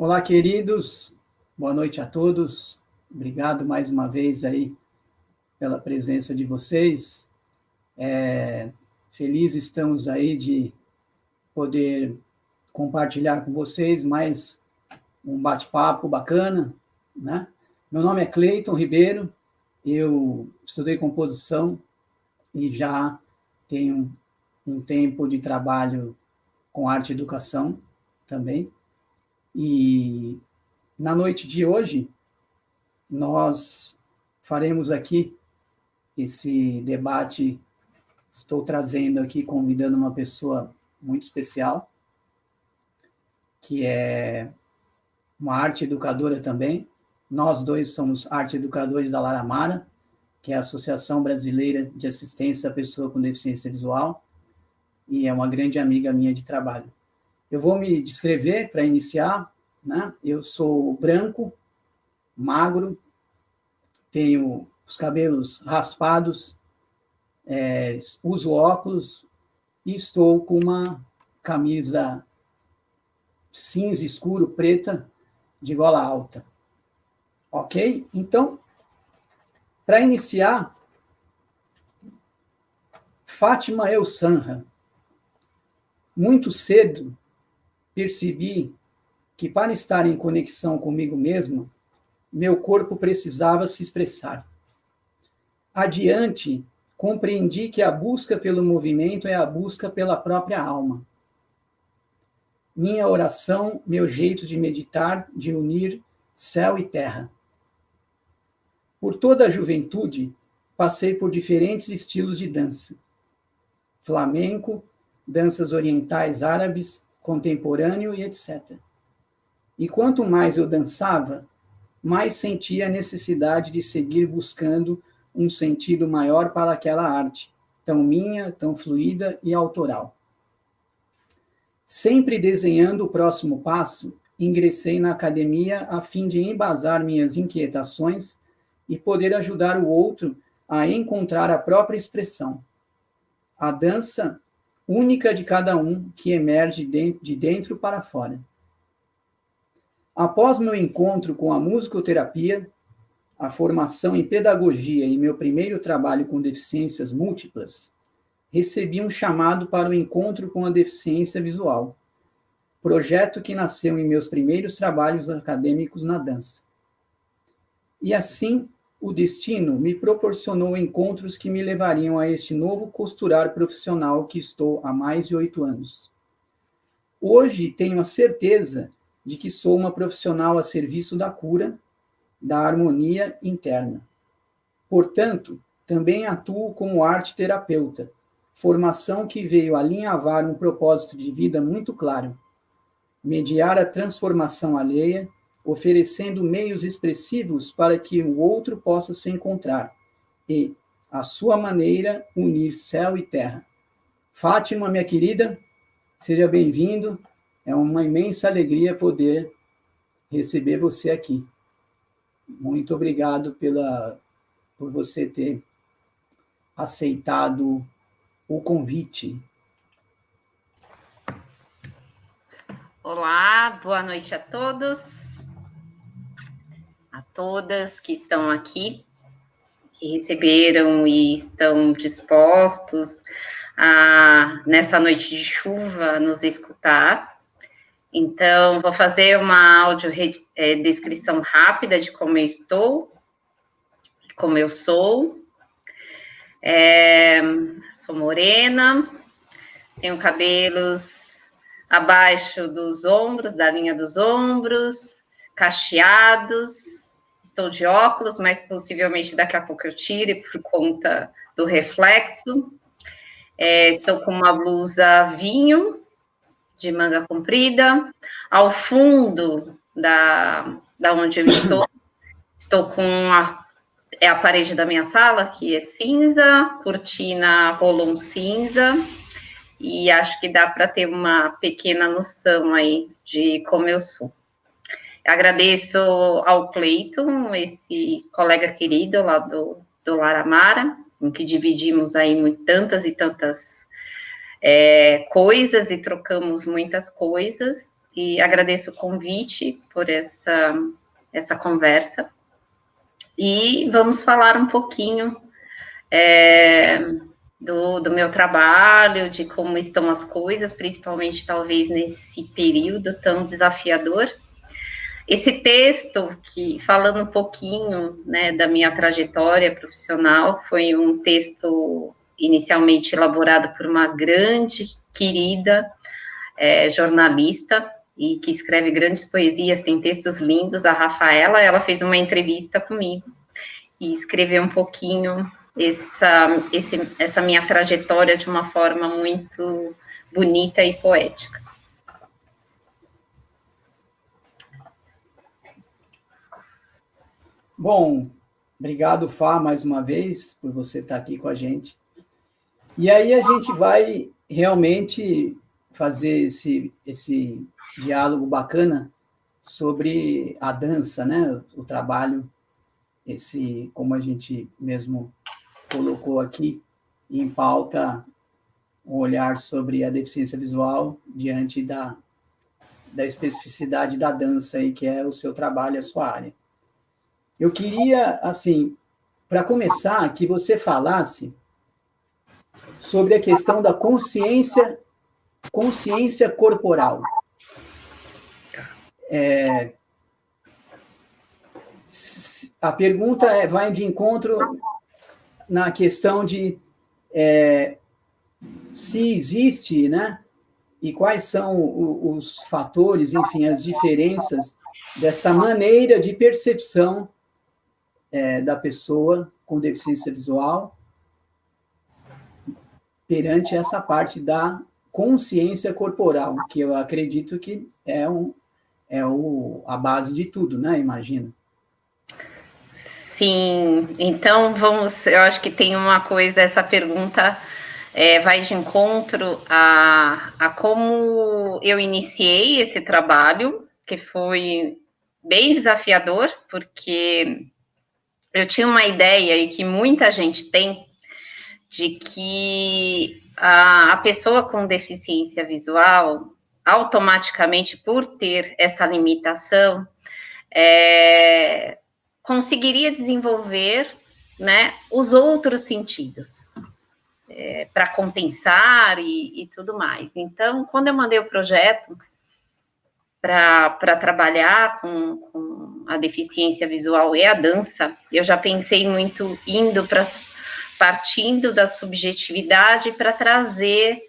Olá, queridos. Boa noite a todos. Obrigado mais uma vez aí pela presença de vocês. Felizes estamos aí de poder compartilhar com vocês mais um bate-papo bacana, né? Meu nome é Cleiton Ribeiro, eu estudei composição e já tenho um tempo de trabalho com arte e educação também. E na noite de hoje, nós faremos aqui esse debate. Estou trazendo aqui, convidando uma pessoa muito especial, que é uma arte educadora também. Nós dois somos arte educadores da Laramara, que é a Associação Brasileira de Assistência à Pessoa com Deficiência Visual, e é uma grande amiga minha de trabalho. Eu vou me descrever para iniciar, né? Eu sou branco, magro, tenho os cabelos raspados, uso óculos e estou com uma camisa cinza escuro, preta, de gola alta. Ok? Então, para iniciar, Fátima Elsanra. Muito cedo percebi que para estar em conexão comigo mesmo, meu corpo precisava se expressar. Adiante, compreendi que a busca pelo movimento é a busca pela própria alma. Minha oração, meu jeito de meditar, de unir céu e terra. Por toda a juventude, passei por diferentes estilos de dança. Flamenco, danças orientais árabes, contemporâneo e etc. E quanto mais eu dançava, mais sentia a necessidade de seguir buscando um sentido maior para aquela arte, tão minha, tão fluida e autoral. Sempre desenhando o próximo passo, ingressei na academia a fim de embasar minhas inquietações e poder ajudar o outro a encontrar a própria expressão. A dança única de cada um que emerge de dentro para fora. Após meu encontro com a musicoterapia, a formação em pedagogia e meu primeiro trabalho com deficiências múltiplas, recebi um chamado para o encontro com a deficiência visual, projeto que nasceu em meus primeiros trabalhos acadêmicos na dança. E assim, o destino me proporcionou encontros que me levariam a este novo costurar profissional que estou há mais de 8 anos. Hoje tenho a certeza de que sou uma profissional a serviço da cura, da harmonia interna. Portanto, também atuo como arte-terapeuta, formação que veio alinhavar um propósito de vida muito claro: mediar a transformação alheia, oferecendo meios expressivos para que o outro possa se encontrar e, à sua maneira, unir céu e terra. Fátima, minha querida, seja bem-vindo. É uma imensa alegria poder receber você aqui. Muito obrigado por você ter aceitado o convite. Olá, boa noite a todos, a todas que estão aqui, que receberam e estão dispostos a, nessa noite de chuva, nos escutar. Então, vou fazer uma audiodescrição rápida de como eu estou, como eu sou. Sou morena, tenho cabelos abaixo dos ombros, da linha dos ombros, cacheados, estou de óculos, mas possivelmente daqui a pouco eu tire por conta do reflexo. Estou com uma blusa vinho, de manga comprida. Ao fundo da onde eu estou com a parede da minha sala, que é cinza, cortina rolon cinza, e acho que dá para ter uma pequena noção aí de como eu sou. Agradeço ao Cleiton, esse colega querido lá do Laramara, em que dividimos aí tantas e tantas coisas e trocamos muitas coisas. e agradeço o convite por essa conversa. E vamos falar um pouquinho do meu trabalho, de como estão as coisas, principalmente talvez nesse período tão desafiador. Esse texto, falando um pouquinho, né, da minha trajetória profissional, foi um texto inicialmente elaborado por uma grande, querida jornalista, e que escreve grandes poesias, tem textos lindos, a Rafaela. Ela fez uma entrevista comigo e escreveu um pouquinho essa minha trajetória de uma forma muito bonita e poética. Bom, obrigado, Fá, mais uma vez, por você estar aqui com a gente. E aí a gente vai realmente fazer esse diálogo bacana sobre a dança, né? O trabalho, como a gente mesmo colocou aqui em pauta, um olhar sobre a deficiência visual diante da especificidade da dança, aí, que é o seu trabalho, a sua área. Eu queria, assim, para começar, que você falasse sobre a questão da consciência corporal. A pergunta vai de encontro na questão de se existe, né, e quais são os fatores, enfim, as diferenças dessa maneira de percepção da pessoa com deficiência visual perante essa parte da consciência corporal, que eu acredito que é a base de tudo, né? Imagino. Sim, então eu acho que tem uma coisa, essa pergunta vai de encontro a como eu iniciei esse trabalho, que foi bem desafiador, porque eu tinha uma ideia, e que muita gente tem, de que a pessoa com deficiência visual, automaticamente, por ter essa limitação, conseguiria desenvolver, né, os outros sentidos, para compensar e tudo mais. Então, quando eu mandei o projeto para trabalhar com a deficiência visual e a dança, eu já pensei muito partindo da subjetividade para trazer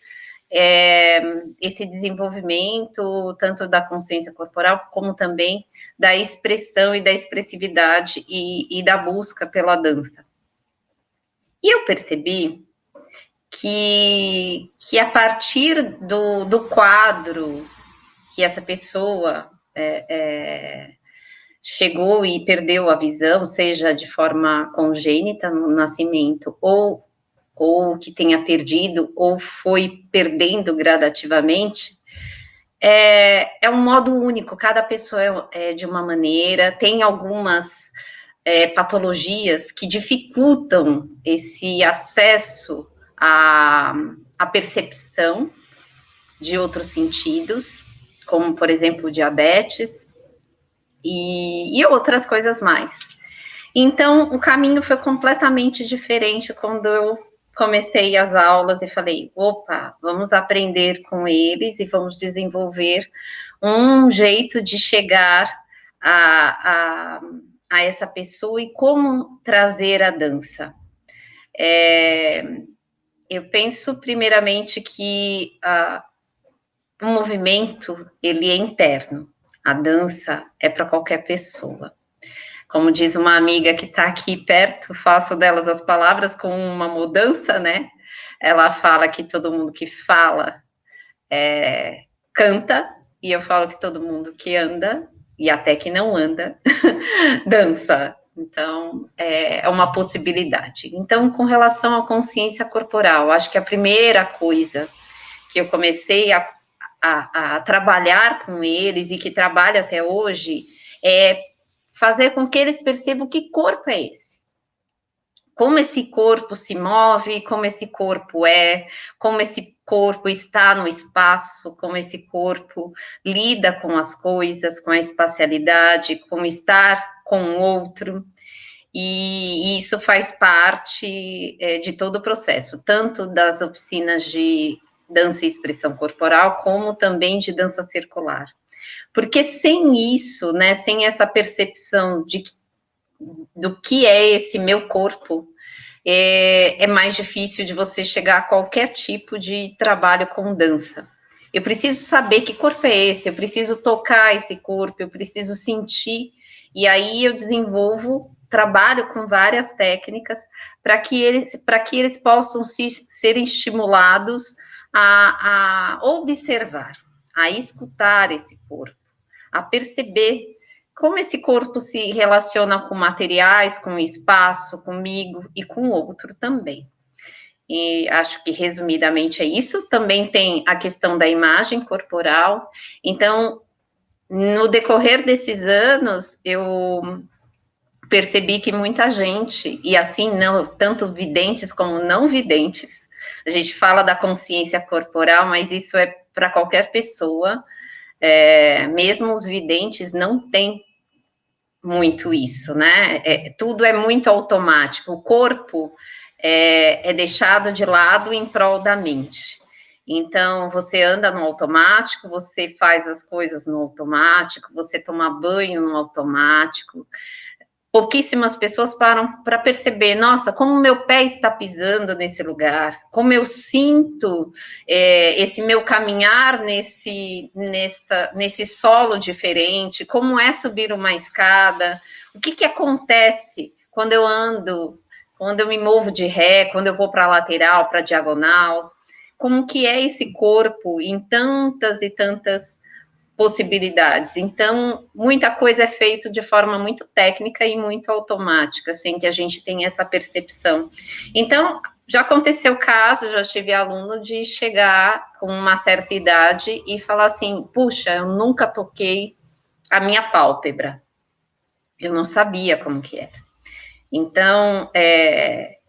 esse desenvolvimento, tanto da consciência corporal, como também da expressão e da expressividade e da busca pela dança. E eu percebi que a partir do quadro que essa pessoa chegou e perdeu a visão, seja de forma congênita no nascimento, ou que tenha perdido, ou foi perdendo gradativamente, é um modo único, cada pessoa é de uma maneira, tem algumas patologias que dificultam esse acesso à percepção de outros sentidos, como, por exemplo, diabetes e outras coisas mais. Então, o caminho foi completamente diferente quando eu comecei as aulas e falei, opa, vamos aprender com eles e vamos desenvolver um jeito de chegar a essa pessoa e como trazer a dança. Eu penso, primeiramente, que o movimento, ele é interno. A dança é para qualquer pessoa. Como diz uma amiga que está aqui perto, faço delas as palavras com uma mudança, né? Ela fala que todo mundo que fala canta, e eu falo que todo mundo que anda, e até que não anda, dança. Então, é uma possibilidade. Então, com relação à consciência corporal, acho que a primeira coisa que eu comecei a trabalhar com eles, e que trabalho até hoje, é fazer com que eles percebam que corpo é esse. Como esse corpo se move, como esse corpo como corpo está no espaço, como esse corpo lida com as coisas, com a espacialidade, como estar com o outro. E isso faz parte de todo o processo, tanto das oficinas de dança e expressão corporal, como também de dança circular. Porque sem isso, né, sem essa percepção do que é esse meu corpo, é mais difícil de você chegar a qualquer tipo de trabalho com dança. Eu preciso saber que corpo é esse, eu preciso tocar esse corpo, eu preciso sentir, e aí eu trabalho com várias técnicas para que eles possam ser estimulados a observar, a escutar esse corpo, a perceber como esse corpo se relaciona com materiais, com o espaço, comigo e com o outro também. E acho que, resumidamente, é isso. Também tem a questão da imagem corporal. Então, no decorrer desses anos, eu percebi que muita gente, e assim, não, tanto videntes como não videntes, a gente fala da consciência corporal, mas isso é para qualquer pessoa. Mesmo os videntes não têm muito isso, né? Tudo é muito automático. O corpo é deixado de lado em prol da mente. Então, você anda no automático, você faz as coisas no automático, você toma banho no automático. Pouquíssimas pessoas param para perceber, nossa, como meu pé está pisando nesse lugar, como eu sinto esse meu caminhar nesse solo diferente, como é subir uma escada, o que acontece quando eu ando, quando eu me movo de ré, quando eu vou para a lateral, para a diagonal, como que é esse corpo em tantas e tantas possibilidades. Então, muita coisa é feita de forma muito técnica e muito automática, sem que a gente tenha essa percepção. Então, já aconteceu o caso, já tive aluno de chegar com uma certa idade e falar assim, puxa, eu nunca toquei a minha pálpebra. Eu não sabia como que era. Então,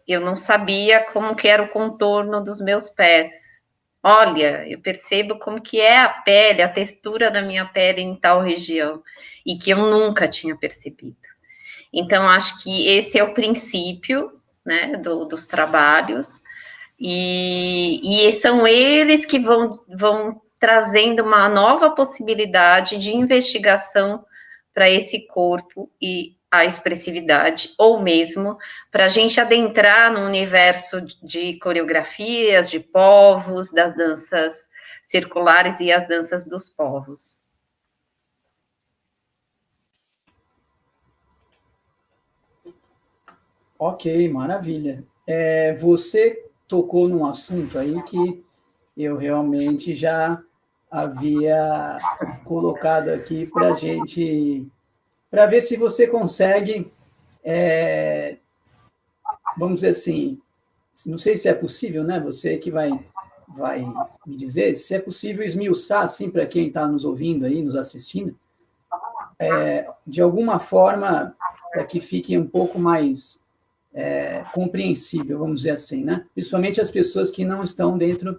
eu não sabia como que era o contorno dos meus pés. Olha, eu percebo como que é a pele, a textura da minha pele em tal região, e que eu nunca tinha percebido. Então, acho que esse é o princípio, né, dos trabalhos, e são eles que vão trazendo uma nova possibilidade de investigação para esse corpo e a expressividade, ou mesmo para a gente adentrar no universo de coreografias, de povos, das danças circulares e as danças dos povos. Ok, maravilha. Você tocou num assunto aí que eu realmente já havia colocado aqui para a gente, para ver se você consegue, vamos dizer assim, não sei se é possível, né? Você que vai me dizer se é possível esmiuçar, assim, para quem está nos ouvindo aí, nos assistindo, de alguma forma, para que fique um pouco mais compreensível, vamos dizer assim, né? Principalmente as pessoas que não estão dentro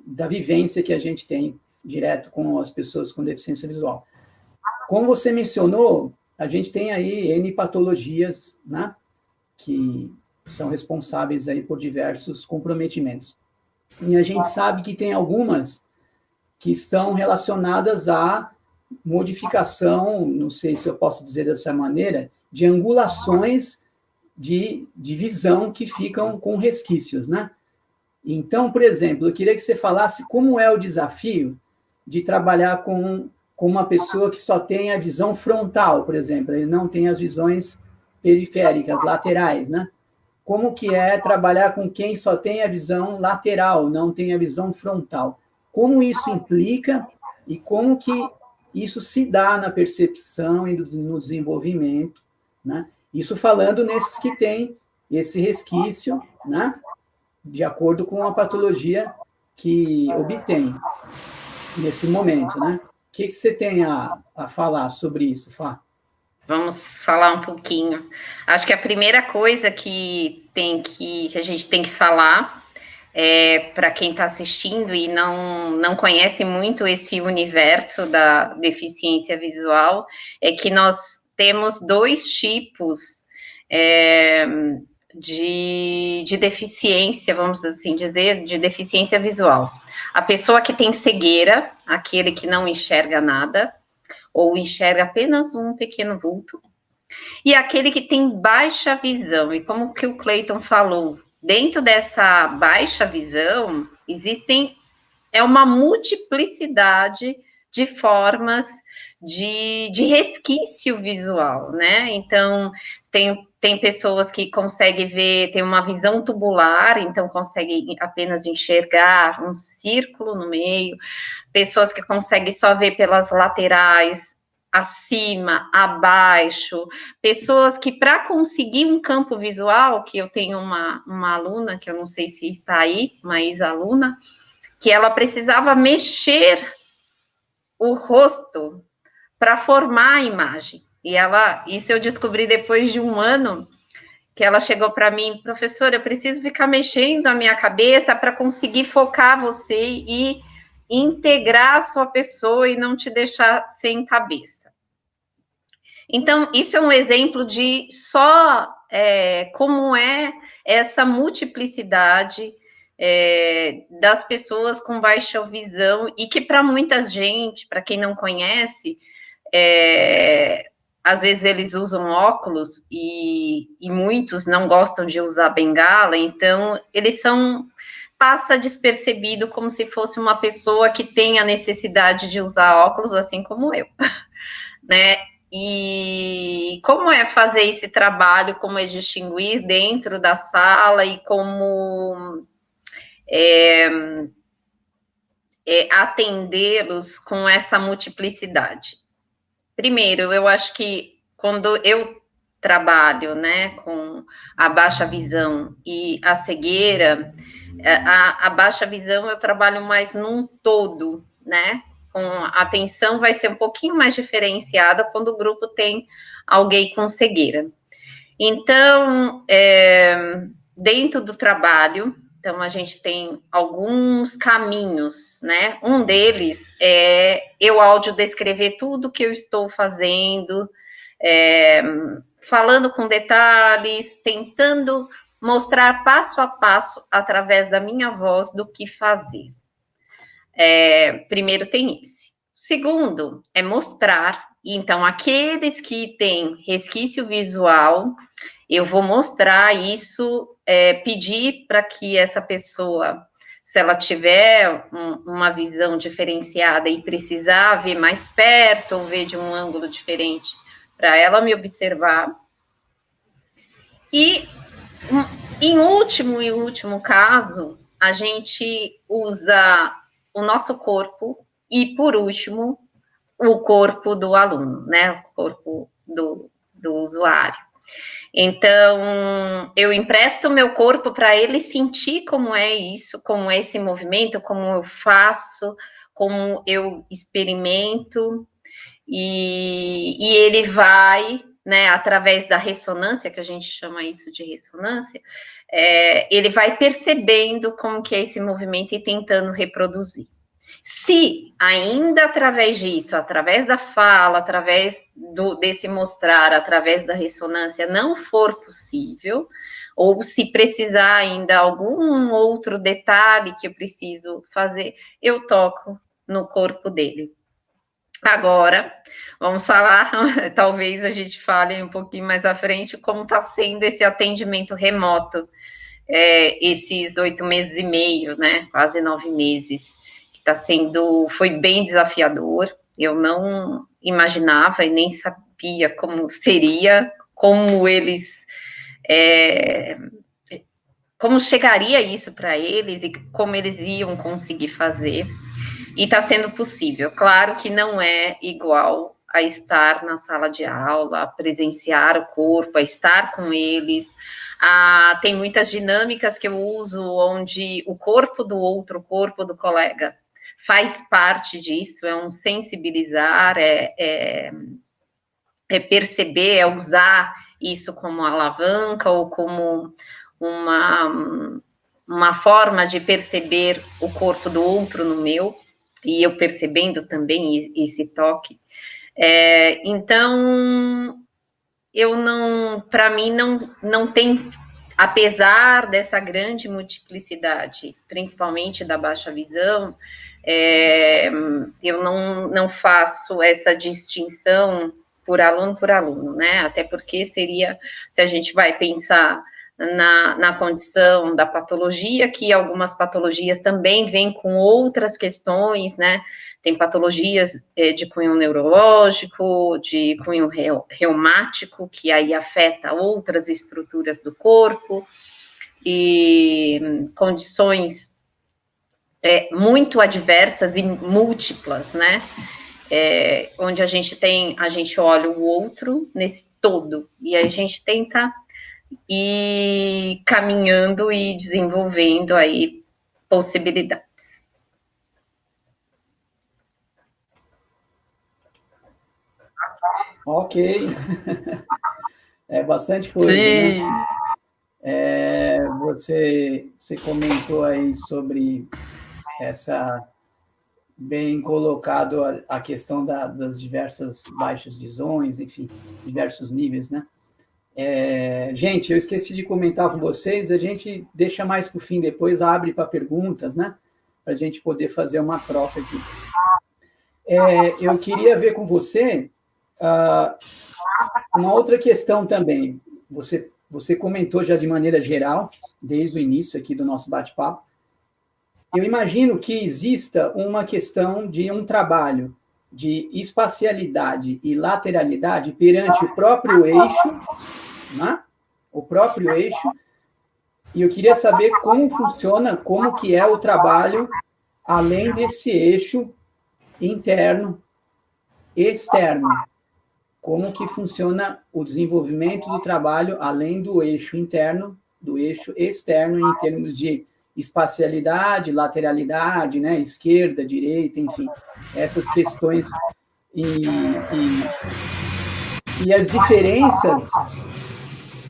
da vivência que a gente tem direto com as pessoas com deficiência visual. Como você mencionou, a gente tem aí N patologias, né, que são responsáveis aí por diversos comprometimentos. E a gente sabe que tem algumas que estão relacionadas à modificação, não sei se eu posso dizer dessa maneira, de angulações de visão que ficam com resquícios, né? Então, por exemplo, eu queria que você falasse como é o desafio de trabalhar com uma pessoa que só tem a visão frontal, por exemplo, ele não tem as visões periféricas, laterais, né? Como que é trabalhar com quem só tem a visão lateral, não tem a visão frontal? Como isso implica e como que isso se dá na percepção e no desenvolvimento, né? Isso falando nesses que têm esse resquício, né? De acordo com a patologia que obtém nesse momento, né? O que você tem a falar sobre isso, Fá? Vamos falar um pouquinho. Acho que a primeira coisa que a gente tem que falar para quem está assistindo e não conhece muito esse universo da deficiência visual, é que nós temos dois tipos de deficiência, vamos assim dizer, de deficiência visual. A pessoa que tem cegueira, aquele que não enxerga nada, ou enxerga apenas um pequeno vulto, e aquele que tem baixa visão. E como que o Cleiton falou, dentro dessa baixa visão, uma multiplicidade de formas de resquício visual, né? Então, tem pessoas que conseguem ver, tem uma visão tubular, então conseguem apenas enxergar um círculo no meio, pessoas que conseguem só ver pelas laterais, acima, abaixo, pessoas que para conseguir um campo visual, que eu tenho uma aluna, que eu não sei se está aí, uma ex-aluna, que ela precisava mexer o rosto para formar a imagem. E isso eu descobri depois de um ano, que ela chegou para mim, professora, eu preciso ficar mexendo a minha cabeça para conseguir focar você e integrar a sua pessoa e não te deixar sem cabeça. Então, isso é um exemplo de só como é essa multiplicidade das pessoas com baixa visão e que para muita gente, para quem não conhece, às vezes eles usam óculos e muitos não gostam de usar bengala, então eles passa despercebido como se fosse uma pessoa que tem a necessidade de usar óculos, assim como eu, né? E como é fazer esse trabalho, como é distinguir dentro da sala e como atendê-los com essa multiplicidade. Primeiro, eu acho que quando eu trabalho, né, com a baixa visão e a cegueira, a baixa visão eu trabalho mais num todo, né, com a atenção vai ser um pouquinho mais diferenciada quando o grupo tem alguém com cegueira. Então, dentro do trabalho, então a gente tem alguns caminhos, né? Um deles é eu audiodescrever tudo que eu estou fazendo, falando com detalhes, tentando mostrar passo a passo, através da minha voz, do que fazer. Primeiro tem esse. Segundo, é mostrar. Então, aqueles que têm resquício visual, eu vou mostrar isso, pedir para que essa pessoa, se ela tiver uma visão diferenciada e precisar ver mais perto ou ver de um ângulo diferente, para ela me observar. E, em último caso, a gente usa o nosso corpo e, por último, o corpo do aluno, né? O corpo do usuário. Então, eu empresto o meu corpo para ele sentir como é isso, como é esse movimento, como eu faço, como eu experimento, e ele vai, né, através da ressonância, que a gente chama isso de ressonância, ele vai percebendo como que é esse movimento e tentando reproduzir. Se ainda através disso, através da fala, através desse mostrar, através da ressonância, não for possível, ou se precisar ainda algum outro detalhe que eu preciso fazer, eu toco no corpo dele. Agora, vamos falar, talvez a gente fale um pouquinho mais à frente, como está sendo esse atendimento remoto, esses 8 meses e meio, né, quase 9 meses. Foi bem desafiador, eu não imaginava e nem sabia como seria, como chegaria isso para eles e como eles iam conseguir fazer, e está sendo possível. Claro que não é igual a estar na sala de aula, a presenciar o corpo, a estar com eles. Tem muitas dinâmicas que eu uso onde o corpo do outro, o corpo do colega, faz parte disso, é um sensibilizar, é perceber, é usar isso como alavanca ou como uma forma de perceber o corpo do outro no meu, e eu percebendo também esse toque. Então, eu não, para mim, não tem, apesar dessa grande multiplicidade, principalmente da baixa visão, eu não faço essa distinção por aluno, né? Até porque seria, se a gente vai pensar na condição da patologia, que algumas patologias também vêm com outras questões, né? Tem patologias de cunho neurológico, de cunho reumático, que aí afeta outras estruturas do corpo, e condições muito adversas e múltiplas, né? Onde a gente olha o outro nesse todo, e a gente tenta ir caminhando e desenvolvendo aí possibilidades. Ok. É bastante coisa, Sim. né? Você comentou aí sobre essa, bem colocado a questão das diversas baixas visões, enfim, diversos níveis, né? Gente, eu esqueci de comentar com vocês, a gente deixa mais para o fim, depois abre para perguntas, né? Para a gente poder fazer uma troca aqui. Eu queria ver com você uma outra questão também. Você comentou já de maneira geral, desde o início aqui do nosso bate-papo. Eu imagino que exista uma questão de um trabalho de espacialidade e lateralidade perante o próprio eixo, né? O próprio eixo, e eu queria saber como funciona, como que é o trabalho além desse eixo interno, externo. Como que funciona o desenvolvimento do trabalho além do eixo interno, do eixo externo, em termos de espacialidade, lateralidade, né? Esquerda, direita, enfim, essas questões e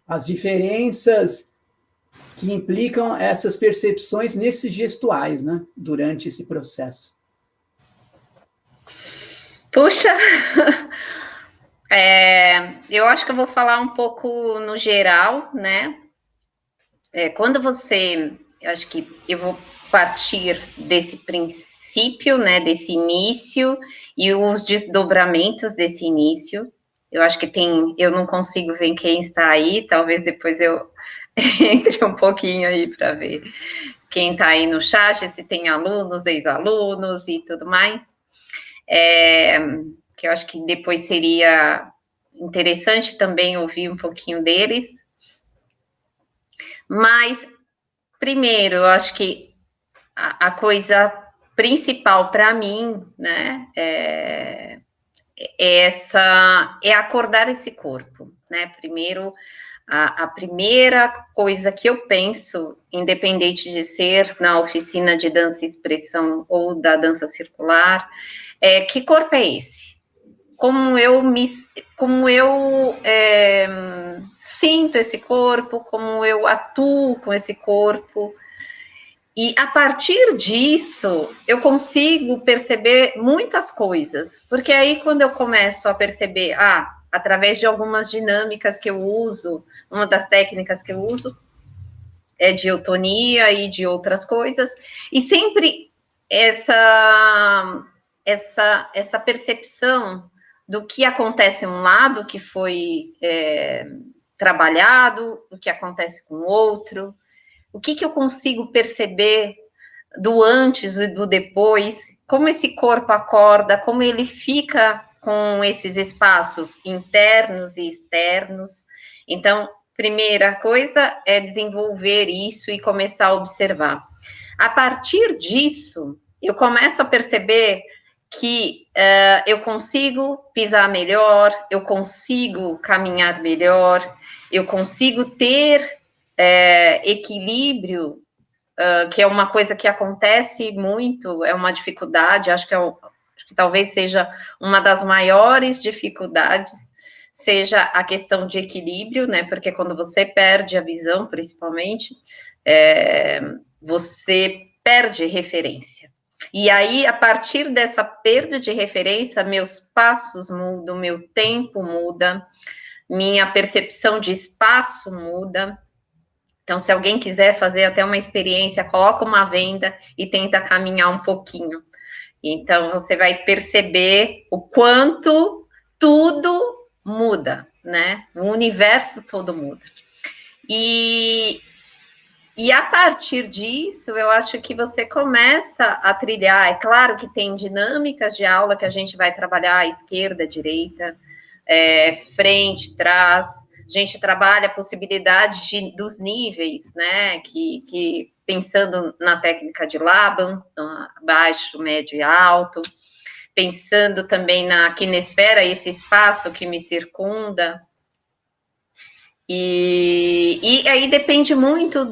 as diferenças que implicam essas percepções nesses gestuais, né? Durante esse processo. Puxa, eu acho que eu vou falar um pouco no geral, né? Quando eu acho que eu vou partir desse princípio, né? Desse início e os desdobramentos desse início. Eu acho que eu não consigo ver quem está aí, talvez depois eu entre um pouquinho aí para ver quem está aí no chat, se tem alunos, ex-alunos e tudo mais. Que eu acho que depois seria interessante também ouvir um pouquinho deles. Mas, primeiro, eu acho que a coisa principal para mim, né, é acordar esse corpo, né? Primeiro, a primeira coisa que eu penso, independente de ser na oficina de dança e expressão ou da dança circular, que corpo é esse? Como eu sinto esse corpo, como eu atuo com esse corpo. E a partir disso, eu consigo perceber muitas coisas, porque aí quando eu começo a perceber, através de algumas dinâmicas que eu uso, uma das técnicas que eu uso é de eutonia e de outras coisas, e sempre essa percepção do que acontece em um lado que foi trabalhado, o que acontece com o outro, o que eu consigo perceber do antes e do depois, como esse corpo acorda, como ele fica com esses espaços internos e externos. Então, primeira coisa é desenvolver isso e começar a observar. A partir disso, eu começo a perceber que eu consigo pisar melhor, eu consigo caminhar melhor, eu consigo ter equilíbrio, que é uma coisa que acontece muito, é uma dificuldade, acho que talvez seja uma das maiores dificuldades, seja a questão de equilíbrio, né? Porque quando você perde a visão, principalmente, você perde referência. E aí, a partir dessa perda de referência, meus passos mudam, meu tempo muda, minha percepção de espaço muda. Então, se alguém quiser fazer até uma experiência, coloca uma venda e tenta caminhar um pouquinho. Então, você vai perceber o quanto tudo muda, né? O universo todo muda. E a partir disso, eu acho que você começa a trilhar. É claro que tem dinâmicas de aula que a gente vai trabalhar esquerda, direita, frente, trás. A gente trabalha a possibilidade dos níveis, né? Que pensando na técnica de Laban, baixo, médio e alto. Pensando também na quinesfera, esse espaço que me circunda. E aí depende muito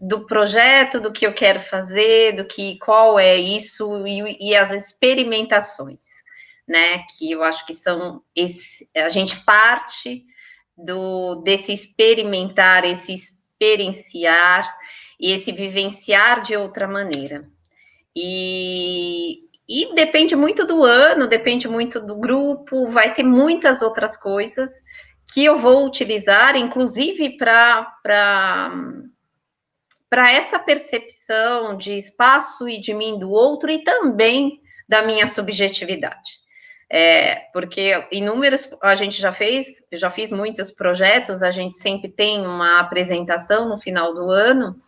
do projeto, do que eu quero fazer, qual é isso, e as experimentações, né? Que eu acho que são a gente parte desse experimentar, esse experienciar e esse vivenciar de outra maneira. E depende muito do ano, depende muito do grupo, vai ter muitas outras coisas que eu vou utilizar, inclusive para essa percepção de espaço e de mim do outro, e também da minha subjetividade. Porque inúmeros, a gente já fiz muitos projetos, a gente sempre tem uma apresentação no final do ano,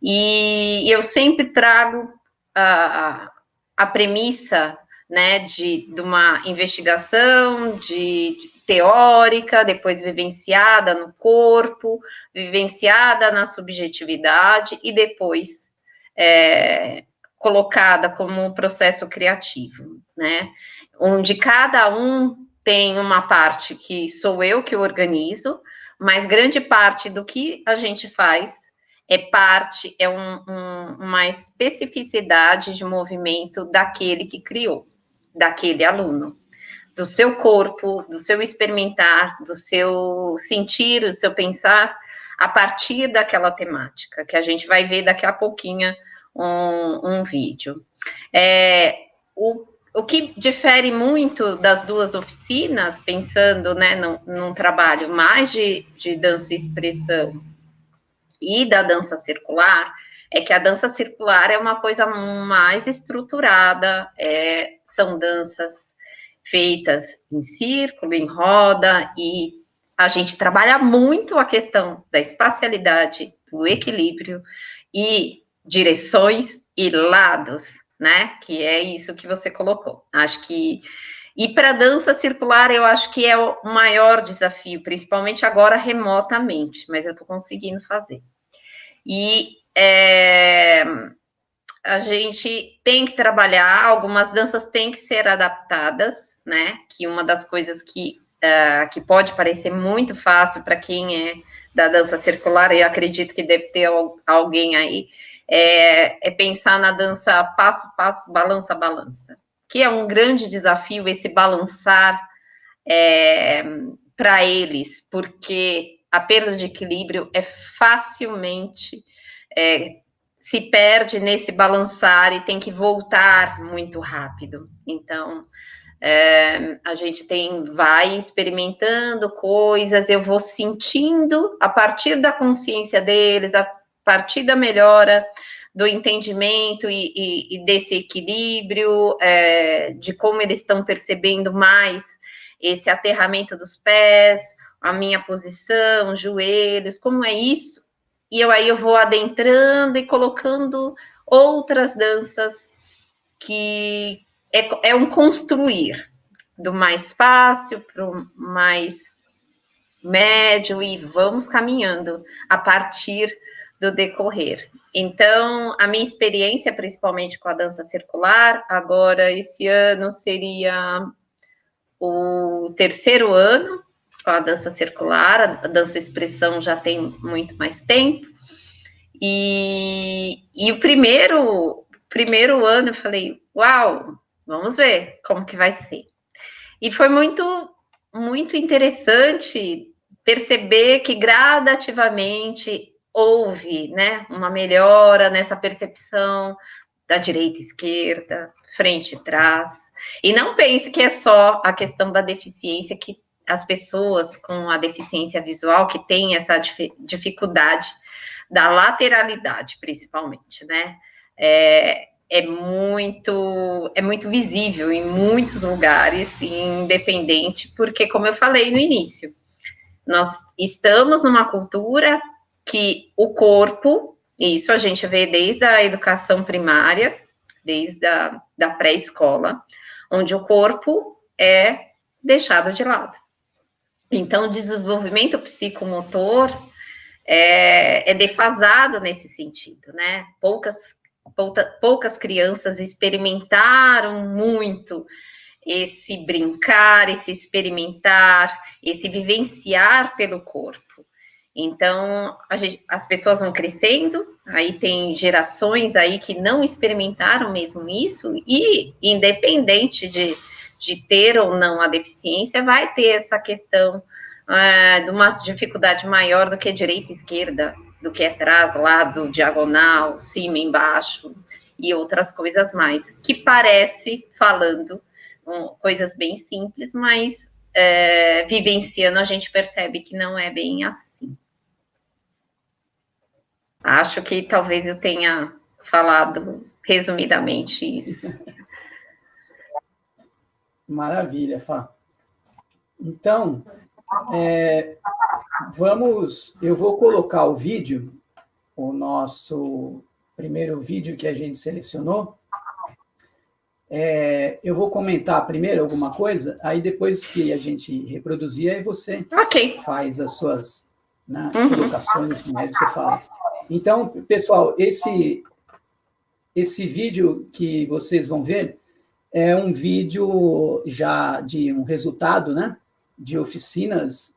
e eu sempre trago a premissa, né, de uma investigação teórica, depois vivenciada no corpo, vivenciada na subjetividade e depois colocada como processo criativo, né? Onde cada um tem uma parte que sou eu que organizo, mas grande parte do que a gente faz uma especificidade de movimento daquele que criou, daquele aluno, do seu corpo, do seu experimentar, do seu sentir, do seu pensar, a partir daquela temática, que a gente vai ver daqui a pouquinho um vídeo. O que difere muito das duas oficinas, pensando, né, num trabalho mais de dança e expressão, e da dança circular, é que a dança circular é uma coisa mais estruturada, são danças feitas em círculo, em roda, e a gente trabalha muito a questão da espacialidade, do equilíbrio e direções e lados, né? Que é isso que você colocou. Acho que e para a dança circular, eu acho que é o maior desafio, principalmente agora remotamente, mas eu estou conseguindo fazer. E a gente tem que trabalhar, algumas danças têm que ser adaptadas, né? Que uma das coisas que pode parecer muito fácil para quem é da dança circular, eu acredito que deve ter alguém aí, é pensar na dança passo, passo, balança, balança. Que é um grande desafio esse balançar para eles, porque a perda de equilíbrio facilmente se perde nesse balançar e tem que voltar muito rápido. Então, a gente vai experimentando coisas, eu vou sentindo a partir da consciência deles, a partir da melhora do entendimento e desse equilíbrio, de como eles estão percebendo mais esse aterramento dos pés, a minha posição, joelhos, como é isso? E aí eu vou adentrando e colocando outras danças que é um construir do mais fácil para o mais médio e vamos caminhando a partir do decorrer. Então, a minha experiência, principalmente com a dança circular, agora esse ano seria o 3º ano com a dança circular, a dança expressão já tem muito mais tempo, e o primeiro ano eu falei, uau, vamos ver como que vai ser. E foi muito, muito interessante perceber que gradativamente houve, né, uma melhora nessa percepção da direita e esquerda, frente e trás. E não pense que é só a questão da deficiência, que as pessoas com a deficiência visual que têm essa dificuldade da lateralidade, principalmente, né? É muito visível em muitos lugares, independente, porque, como eu falei no início, nós estamos numa cultura que o corpo, e isso a gente vê desde a educação primária, desde da pré-escola, onde o corpo é deixado de lado. Então, o desenvolvimento psicomotor é defasado nesse sentido, né? Poucas crianças experimentaram muito esse brincar, esse experimentar, esse vivenciar pelo corpo. Então, as pessoas vão crescendo, aí tem gerações aí que não experimentaram mesmo isso, e independente de ter ou não a deficiência, vai ter essa questão de uma dificuldade maior do que direita e esquerda, do que atrás, lado, diagonal, cima, embaixo, e outras coisas mais, que parece, falando, coisas bem simples, mas vivenciando a gente percebe que não é bem assim. Acho que talvez eu tenha falado resumidamente isso. Maravilha, Fá. Então, eu vou colocar o vídeo, o nosso primeiro vídeo que a gente selecionou. Eu vou comentar primeiro alguma coisa, aí depois que a gente reproduzir, aí você faz as suas, né, colocações, aí você fala. Então, pessoal, esse vídeo que vocês vão ver é um vídeo já de um resultado, né, de oficinas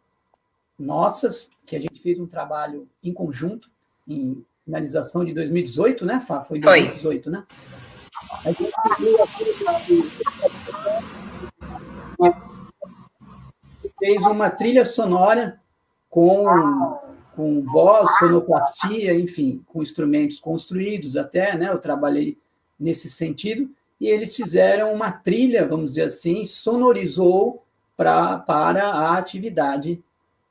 nossas, que a gente fez um trabalho em conjunto, em finalização de 2018, né, Fá? Foi 2018, né? A gente fez uma trilha sonora com voz, sonoplastia, enfim, com instrumentos construídos até, né? Eu trabalhei nesse sentido, e eles fizeram uma trilha, vamos dizer assim, sonorizou para a atividade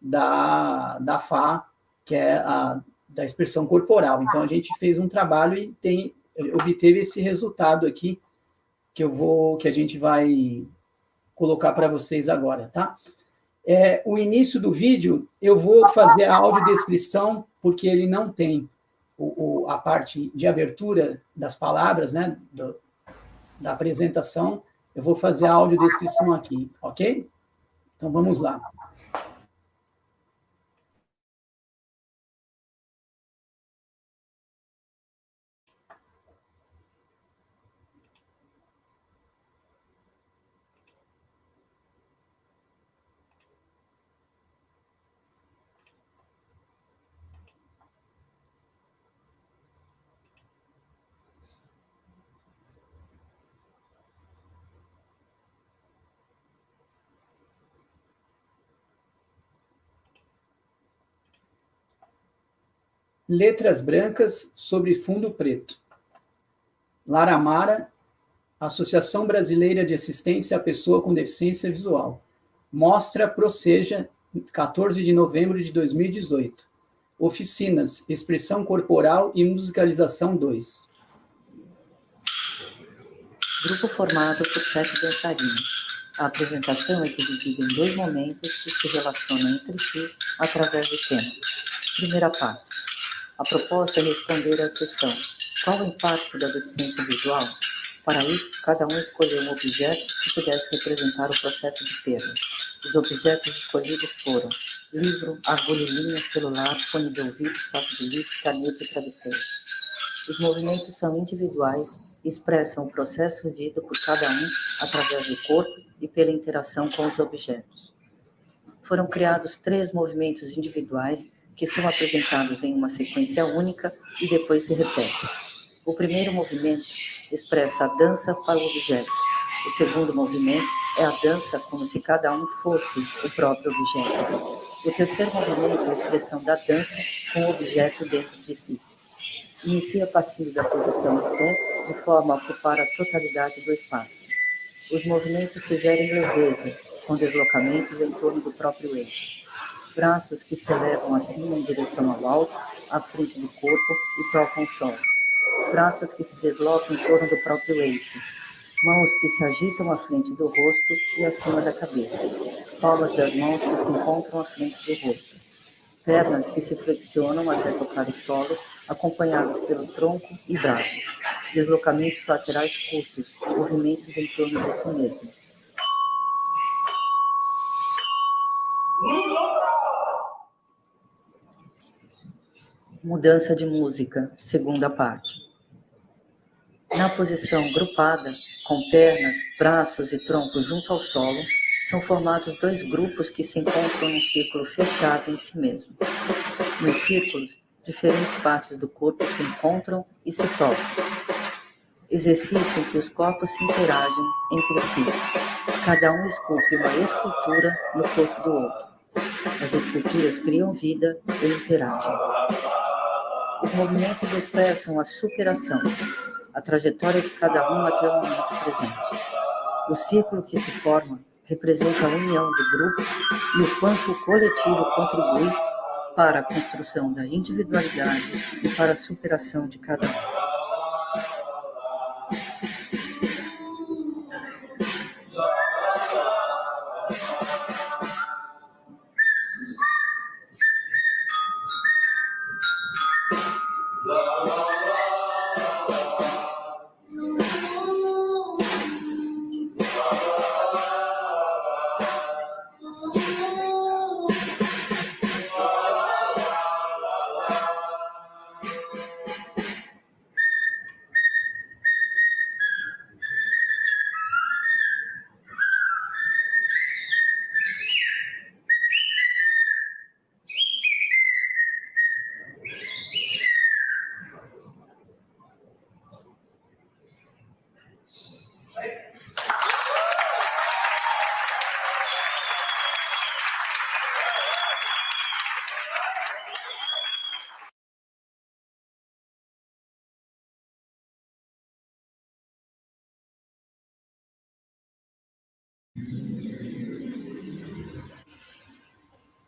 da FA, que é da expressão corporal. Então, a gente fez um trabalho e obteve esse resultado aqui, que a gente vai colocar para vocês agora, tá? O início do vídeo, eu vou fazer a audiodescrição, porque ele não tem a parte de abertura das palavras, né, da apresentação. Eu vou fazer a audiodescrição aqui, ok? Então, vamos lá. Letras brancas sobre fundo preto. Lara Amara, Associação Brasileira de Assistência à Pessoa com Deficiência Visual. Mostra Proseja, 14 de novembro de 2018. Oficinas, Expressão Corporal e Musicalização 2. Grupo formado por 7 dançarinas. A apresentação é dividida em 2 momentos que se relacionam entre si através do tempo. Primeira parte. A proposta é responder à questão: qual o impacto da deficiência visual? Para isso, cada um escolheu um objeto que pudesse representar o processo de perda. Os objetos escolhidos foram livro, agulha e linha, celular, fone de ouvido, saco de lixo, caneta e travesseiro. Os movimentos são individuais e expressam o processo vivido por cada um através do corpo e pela interação com os objetos. Foram criados 3 movimentos individuais que são apresentados em uma sequência única e depois se repetem. O primeiro movimento expressa a dança para o objeto. O segundo movimento é a dança como se cada um fosse o próprio objeto. O terceiro movimento é a expressão da dança com o objeto dentro de si. Inicia partindo da posição em pé, de forma a ocupar a totalidade do espaço. Os movimentos sugerem leveza, com deslocamentos em torno do próprio eixo. Braços que se elevam acima em direção ao alto, à frente do corpo e tocam o chão. Braços que se deslocam em torno do próprio eixo. Mãos que se agitam à frente do rosto e acima da cabeça. Palmas das mãos que se encontram à frente do rosto. Pernas que se flexionam até tocar o solo, acompanhadas pelo tronco e braços. Deslocamentos laterais curtos, movimentos em torno de si mesmo. Mudança de música, segunda parte. Na posição grupada, com pernas, braços e tronco junto ao solo, são formados dois grupos que se encontram num círculo fechado em si mesmo. Nos círculos, diferentes partes do corpo se encontram e se tocam. Exercício em que os corpos se interagem entre si. Cada um esculpe uma escultura no corpo do outro. As esculturas criam vida e interagem. Os movimentos expressam a superação, a trajetória de cada um até o momento presente. O círculo que se forma representa a união do grupo e o quanto o coletivo contribui para a construção da individualidade e para a superação de cada um.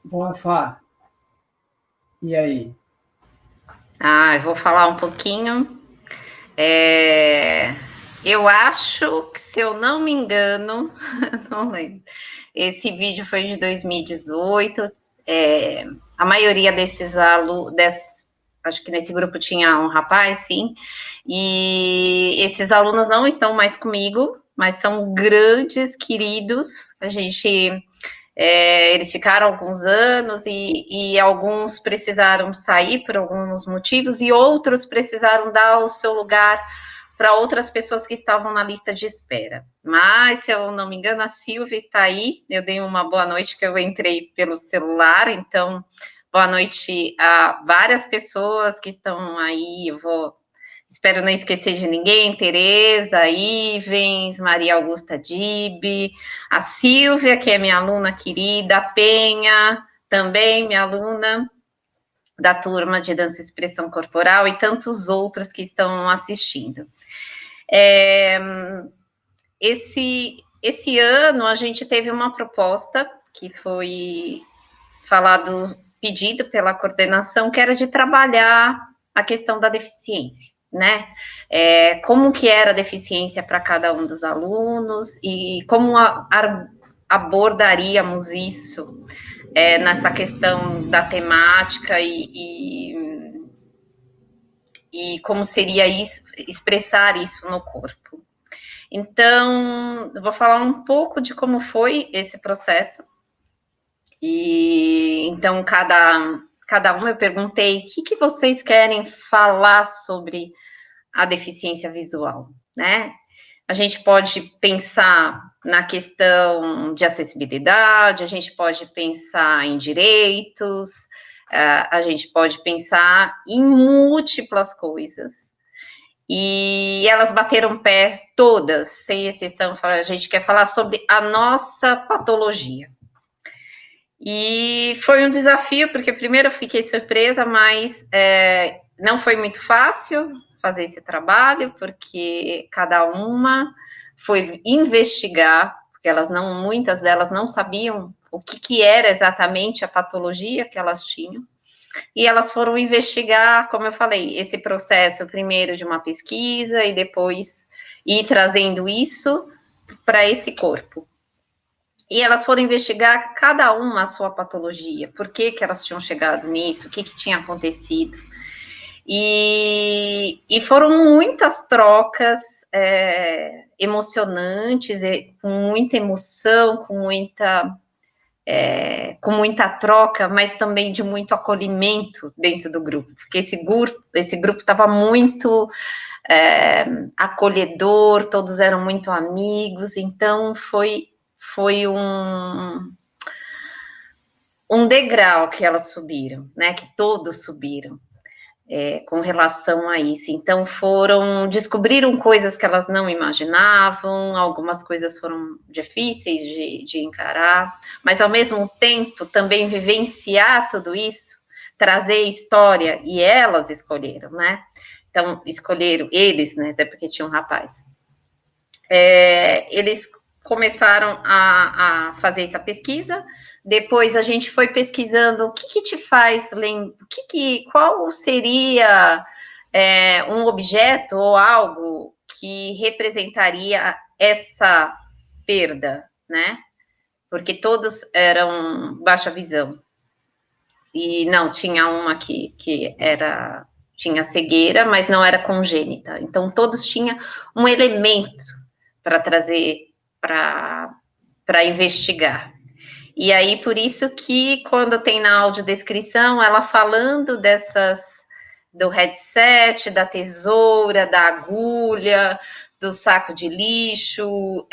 Bom, Fá, e aí? Eu vou falar um pouquinho. Eu acho que, se eu não me engano, não lembro, esse vídeo foi de 2018. A maioria desses alunos, acho que nesse grupo tinha um rapaz, sim, e esses alunos não estão mais comigo, mas são grandes queridos. Eles ficaram alguns anos e alguns precisaram sair por alguns motivos e outros precisaram dar o seu lugar para outras pessoas que estavam na lista de espera. Mas, se eu não me engano, a Silvia está aí. Eu dei uma boa noite, que eu entrei pelo celular. Então, boa noite a várias pessoas que estão aí. Espero não esquecer de ninguém. Tereza, Ivens, Maria Augusta Dibe, a Silvia, que é minha aluna querida, a Penha, também minha aluna da turma de Dança e Expressão Corporal, e tantos outros que estão assistindo. Esse ano a gente teve uma proposta que foi pedido pela coordenação, que era de trabalhar a questão da deficiência, né? Como que era a deficiência para cada um dos alunos e como abordaríamos isso nessa questão da temática e como seria isso, expressar isso no corpo. Então, eu vou falar um pouco de como foi esse processo. E então, cada um eu perguntei: o que vocês querem falar sobre a deficiência visual, né? A gente pode pensar na questão de acessibilidade, a gente pode pensar em direitos, a gente pode pensar em múltiplas coisas. E elas bateram pé, todas, sem exceção. A gente quer falar sobre a nossa patologia. E foi um desafio, porque primeiro eu fiquei surpresa, mas não foi muito fácil fazer esse trabalho, porque cada uma foi investigar, porque muitas delas não sabiam o que era exatamente a patologia que elas tinham, e elas foram investigar, como eu falei, esse processo primeiro de uma pesquisa e depois ir trazendo isso para esse corpo. E elas foram investigar cada uma a sua patologia, por que elas tinham chegado nisso, o que tinha acontecido. E foram muitas trocas emocionantes, com muita emoção, com muita troca, mas também de muito acolhimento dentro do grupo, porque esse grupo estava muito acolhedor, todos eram muito amigos, então foi um degrau que elas subiram, né? Que todos subiram com relação a isso. Então descobriram coisas que elas não imaginavam, algumas coisas foram difíceis de encarar, mas ao mesmo tempo também vivenciar tudo isso, trazer história, e elas escolheram, né? Então, escolheram eles, né? Até porque tinha um rapaz. Eles começaram a fazer essa pesquisa, depois a gente foi pesquisando o que te faz lembrar, qual seria um objeto ou algo que representaria essa perda, né? Porque todos eram baixa visão. E não, tinha uma que tinha cegueira, mas não era congênita. Então, todos tinham um elemento para trazer, para investigar. E aí, por isso que, quando tem na audiodescrição, ela falando do headset, da tesoura, da agulha, do saco de lixo,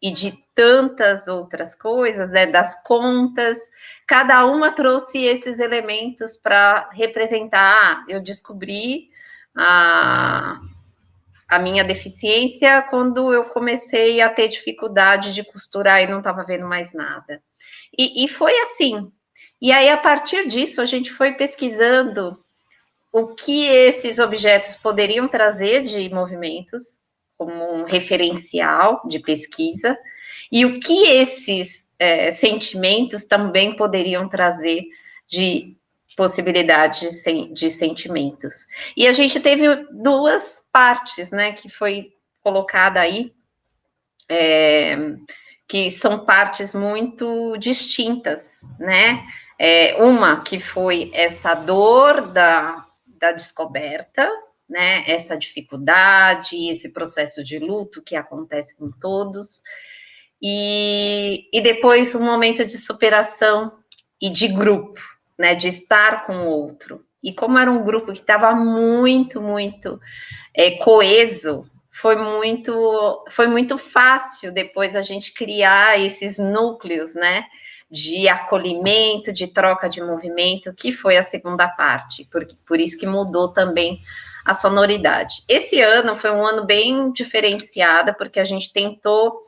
e de tantas outras coisas, né, das contas, cada uma trouxe esses elementos para representar. Eu descobri a minha deficiência quando eu comecei a ter dificuldade de costurar e não estava vendo mais nada. E foi assim. E aí, a partir disso, a gente foi pesquisando o que esses objetos poderiam trazer de movimentos, como um referencial de pesquisa, e o que esses sentimentos também poderiam trazer de possibilidades de sentimentos. E a gente teve duas partes, né, que foi colocada aí, que são partes muito distintas, né? Uma que foi essa dor da descoberta, né? Essa dificuldade, esse processo de luto que acontece com todos, e depois um momento de superação e de grupo, né, de estar com o outro. E como era um grupo que estava muito, muito coeso, foi muito fácil depois a gente criar esses núcleos, né, de acolhimento, de troca de movimento, que foi a segunda parte, por isso que mudou também a sonoridade. Esse ano foi um ano bem diferenciado, porque a gente tentou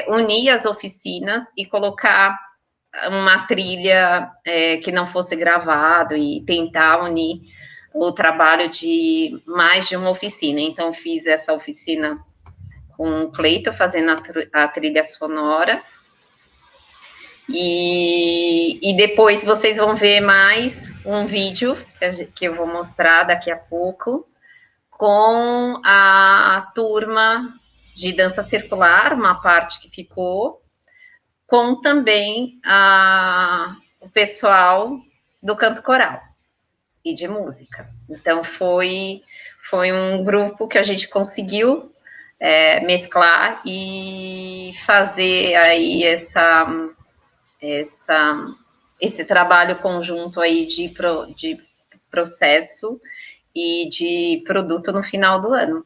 unir as oficinas e colocar uma trilha que não fosse gravado e tentar unir o trabalho de mais de uma oficina. Então, fiz essa oficina com o Cleiton, fazendo a trilha sonora. E depois vocês vão ver mais um vídeo que eu vou mostrar daqui a pouco, com a turma de dança circular, uma parte que ficou, com também o pessoal do canto coral e de música. Então, foi um grupo que a gente conseguiu mesclar e fazer aí esse trabalho conjunto aí de processo e de produto no final do ano.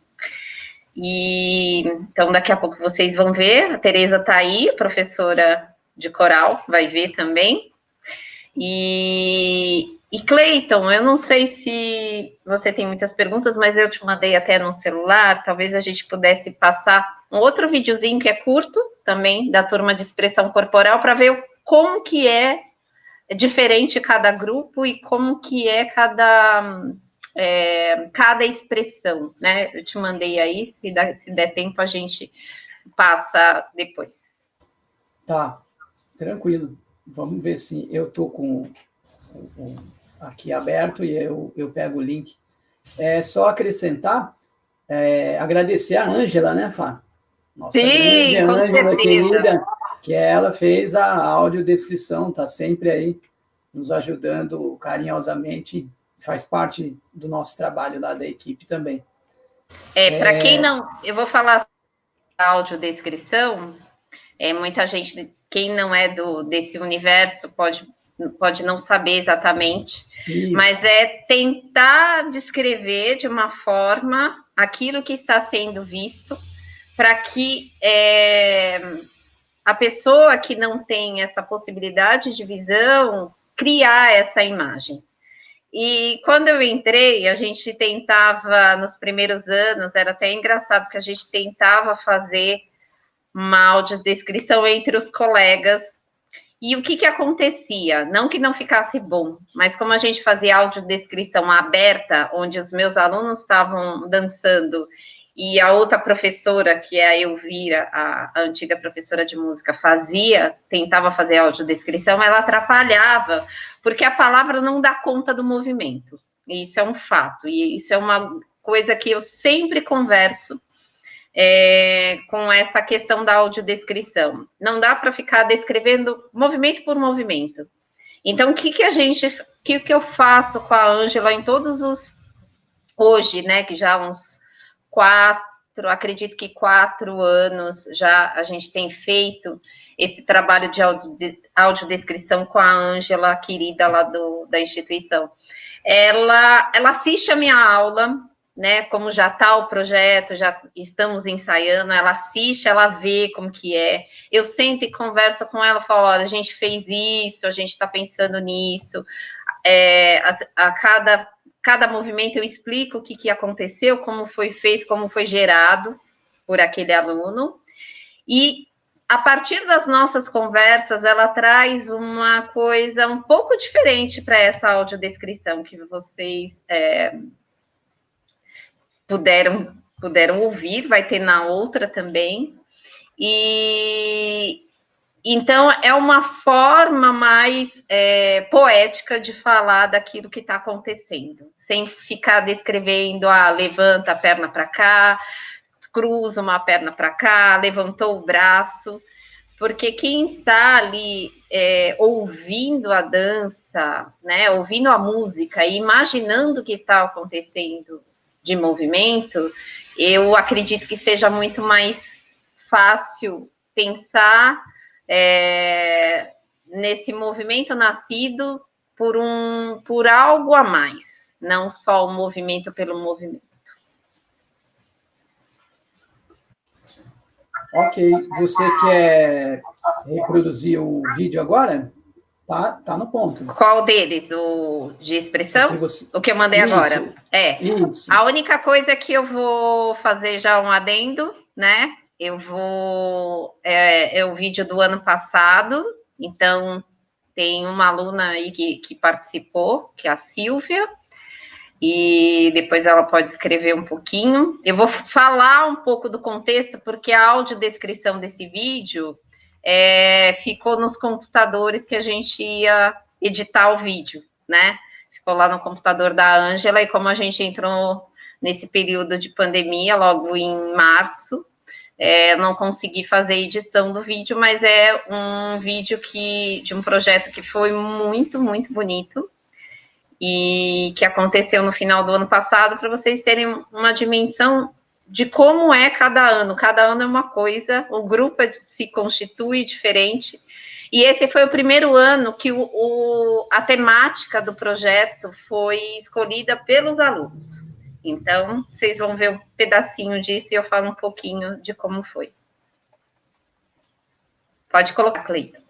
E então, daqui a pouco vocês vão ver, a Tereza está aí, professora de coral, vai ver também. E Cleiton, eu não sei se você tem muitas perguntas, mas eu te mandei até no celular, talvez a gente pudesse passar um outro videozinho que é curto, também, da turma de expressão corporal, para ver como que é diferente cada grupo e como que é cada expressão, né? Eu te mandei aí, se der tempo a gente passa depois. Tá, tranquilo. Vamos ver se eu estou com aqui aberto e eu pego o link. É só acrescentar, agradecer a Ângela, né, Fá? Nossa grande Sim, com Ângela, certeza. querida, que ela fez a audiodescrição, está sempre aí nos ajudando carinhosamente, faz parte do nosso trabalho lá da equipe também. Para quem não, eu vou falar a audiodescrição, muita gente, quem não é desse universo pode não saber exatamente, Isso. Mas é tentar descrever de uma forma aquilo que está sendo visto para que a pessoa que não tem essa possibilidade de visão criar essa imagem. E quando eu entrei, a gente tentava, nos primeiros anos, era até engraçado, porque a gente tentava fazer uma audiodescrição entre os colegas. E o que acontecia? Não que não ficasse bom, mas como a gente fazia audiodescrição aberta, onde os meus alunos estavam dançando e a outra professora, que é a Elvira, a antiga professora de música, tentava fazer audiodescrição, ela atrapalhava, porque a palavra não dá conta do movimento. E isso é um fato, e isso é uma coisa que eu sempre converso com essa questão da audiodescrição. Não dá para ficar descrevendo movimento por movimento. Então, o que eu faço com a Ângela em todos os... Hoje, né, que já há uns 4 anos já a gente tem feito esse trabalho de audiodescrição com a Ângela, querida lá da instituição. Ela assiste a minha aula, né, como já está o projeto, já estamos ensaiando, ela assiste, ela vê como que é, eu sento e converso com ela, falo, olha, a gente fez isso, a gente está pensando nisso, a cada movimento eu explico o que aconteceu, como foi feito, como foi gerado por aquele aluno, e a partir das nossas conversas, ela traz uma coisa um pouco diferente para essa audiodescrição que vocês puderam ouvir, vai ter na outra também. E então é uma forma mais poética de falar daquilo que está acontecendo, sem ficar descrevendo, levanta a perna para cá, cruza uma perna para cá, levantou o braço, porque quem está ali ouvindo a dança, né, ouvindo a música e imaginando o que está acontecendo de movimento, eu acredito que seja muito mais fácil pensar nesse movimento nascido por algo a mais, não só o movimento pelo movimento. Ok, você quer reproduzir o vídeo agora? Tá no ponto. Qual deles? O de expressão? O que eu mandei isso, agora? Isso. A única coisa que eu vou fazer já um adendo, né? É o vídeo do ano passado, então tem uma aluna aí que participou, que é a Silvia, e depois ela pode escrever um pouquinho. Eu vou falar um pouco do contexto, porque a audiodescrição desse vídeo ficou nos computadores que a gente ia editar o vídeo, né? Ficou lá no computador da Ângela, e como a gente entrou nesse período de pandemia, logo em março, não consegui fazer a edição do vídeo, mas é um vídeo de um projeto que foi muito, muito bonito, e que aconteceu no final do ano passado, para vocês terem uma dimensão de como é cada ano. Cada ano é uma coisa, o grupo se constitui diferente, e esse foi o primeiro ano que a temática do projeto foi escolhida pelos alunos. Então, vocês vão ver um pedacinho disso e eu falo um pouquinho de como foi. Pode colocar, Cleiton.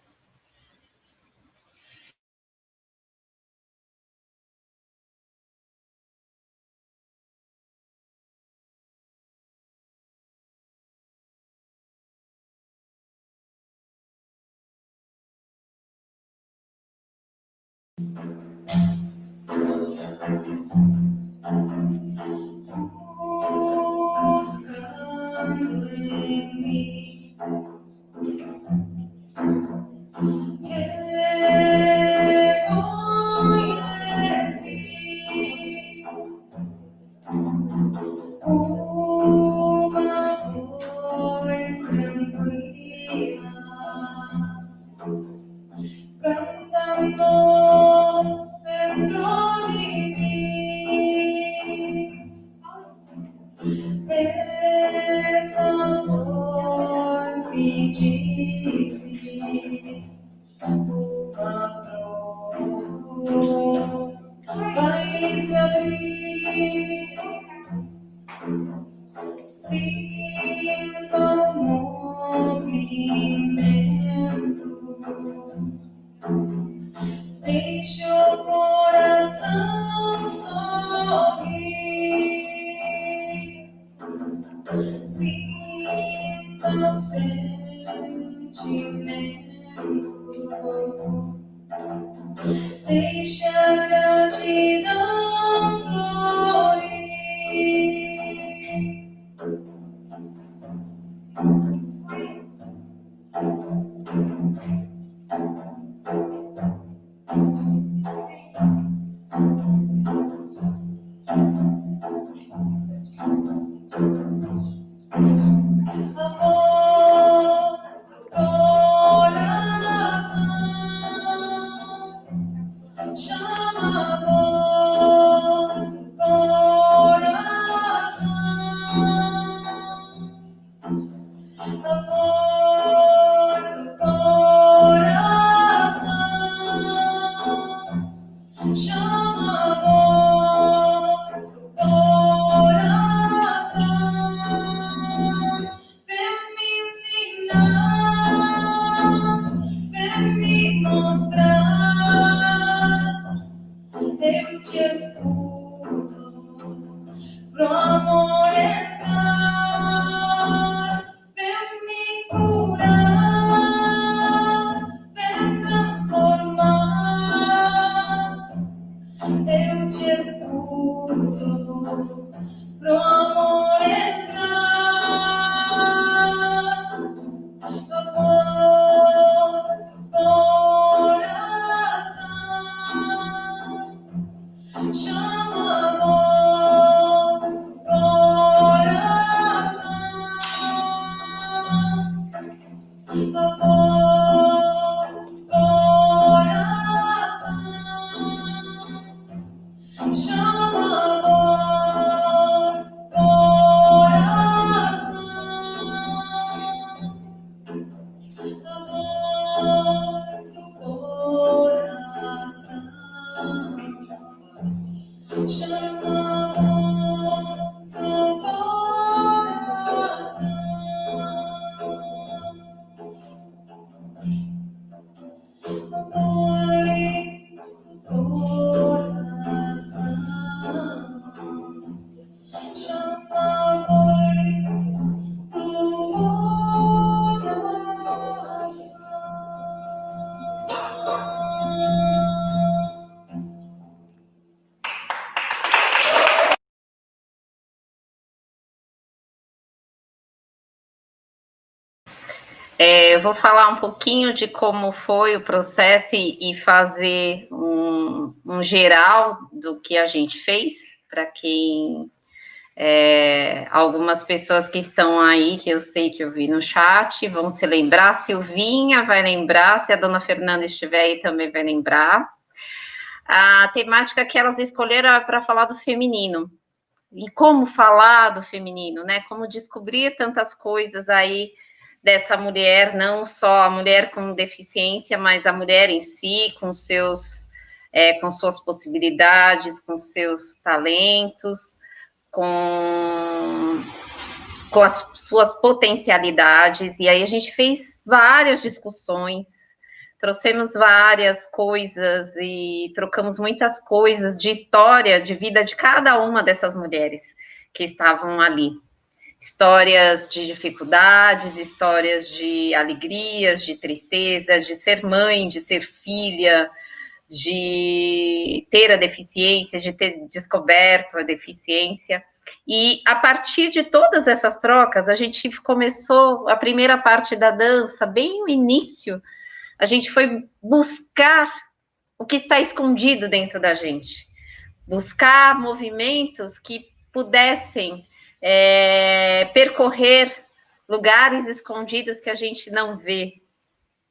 Eu vou falar um pouquinho de como foi o processo e fazer um geral do que a gente fez, para quem, algumas pessoas que estão aí, que eu sei que eu vi no chat, vão se lembrar, a Silvinha vai lembrar, se a dona Fernanda estiver aí também vai lembrar. A temática que elas escolheram é para falar do feminino. E como falar do feminino, né? Como descobrir tantas coisas aí dessa mulher, não só a mulher com deficiência, mas a mulher em si, com suas possibilidades, com seus talentos, com as suas potencialidades. E aí a gente fez várias discussões, trouxemos várias coisas e trocamos muitas coisas de história, de vida de cada uma dessas mulheres que estavam ali. Histórias de dificuldades, histórias de alegrias, de tristeza, de ser mãe, de ser filha, de ter a deficiência, de ter descoberto a deficiência. E a partir de todas essas trocas, a gente começou a primeira parte da dança, bem no início, a gente foi buscar o que está escondido dentro da gente, buscar movimentos que pudessem percorrer lugares escondidos que a gente não vê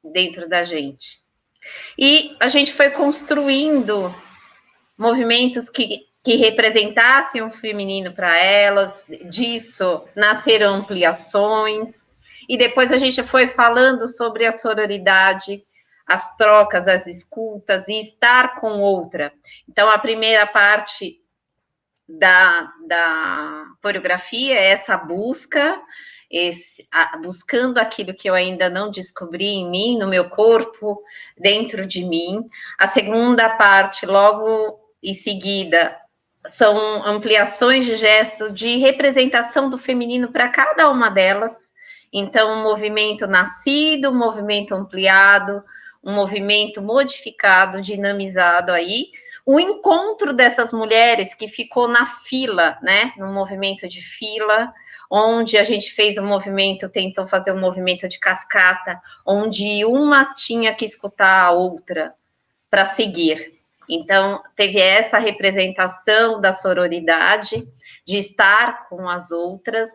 dentro da gente. E a gente foi construindo movimentos que representassem o feminino para elas, disso nasceram ampliações, e depois a gente foi falando sobre a sororidade, as trocas, as escutas, e estar com outra. Então, a primeira parte da coreografia é essa busca, buscando aquilo que eu ainda não descobri em mim, no meu corpo, dentro de mim. A segunda parte, logo em seguida, são ampliações de gesto de representação do feminino para cada uma delas. Então, um movimento nascido, um movimento ampliado, um movimento modificado, dinamizado aí. O encontro dessas mulheres que ficou na fila, né, no movimento de fila, onde a gente fez um movimento, tentou fazer um movimento de cascata, onde uma tinha que escutar a outra para seguir. Então, teve essa representação da sororidade, de estar com as outras,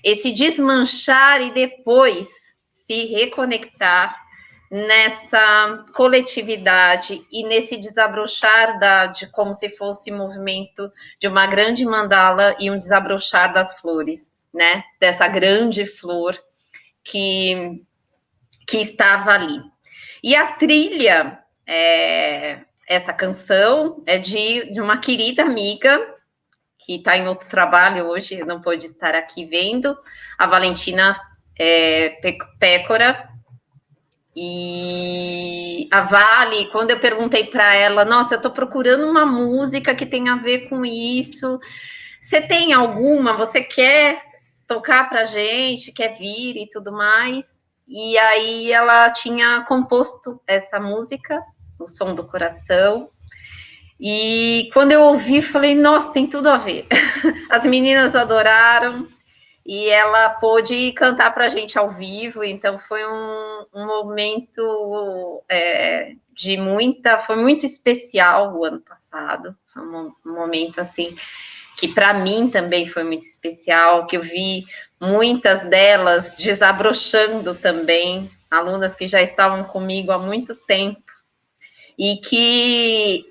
esse desmanchar e depois se reconectar nessa coletividade e nesse desabrochar de como se fosse movimento de uma grande mandala e um desabrochar das flores, né? Dessa grande flor que estava ali. E a trilha, essa canção é de uma querida amiga que está em outro trabalho hoje, não pôde estar aqui vendo, a Valentina Pécora. E a Vale, quando eu perguntei para ela, nossa, eu estou procurando uma música que tem a ver com isso, você tem alguma? Você quer tocar para a gente? Quer vir e tudo mais? E aí ela tinha composto essa música, O Som do Coração, e quando eu ouvi, falei, nossa, tem tudo a ver. As meninas adoraram, e ela pôde cantar para a gente ao vivo, então foi um momento foi muito especial o ano passado, foi um momento assim, que para mim também foi muito especial, que eu vi muitas delas desabrochando também, alunas que já estavam comigo há muito tempo, e que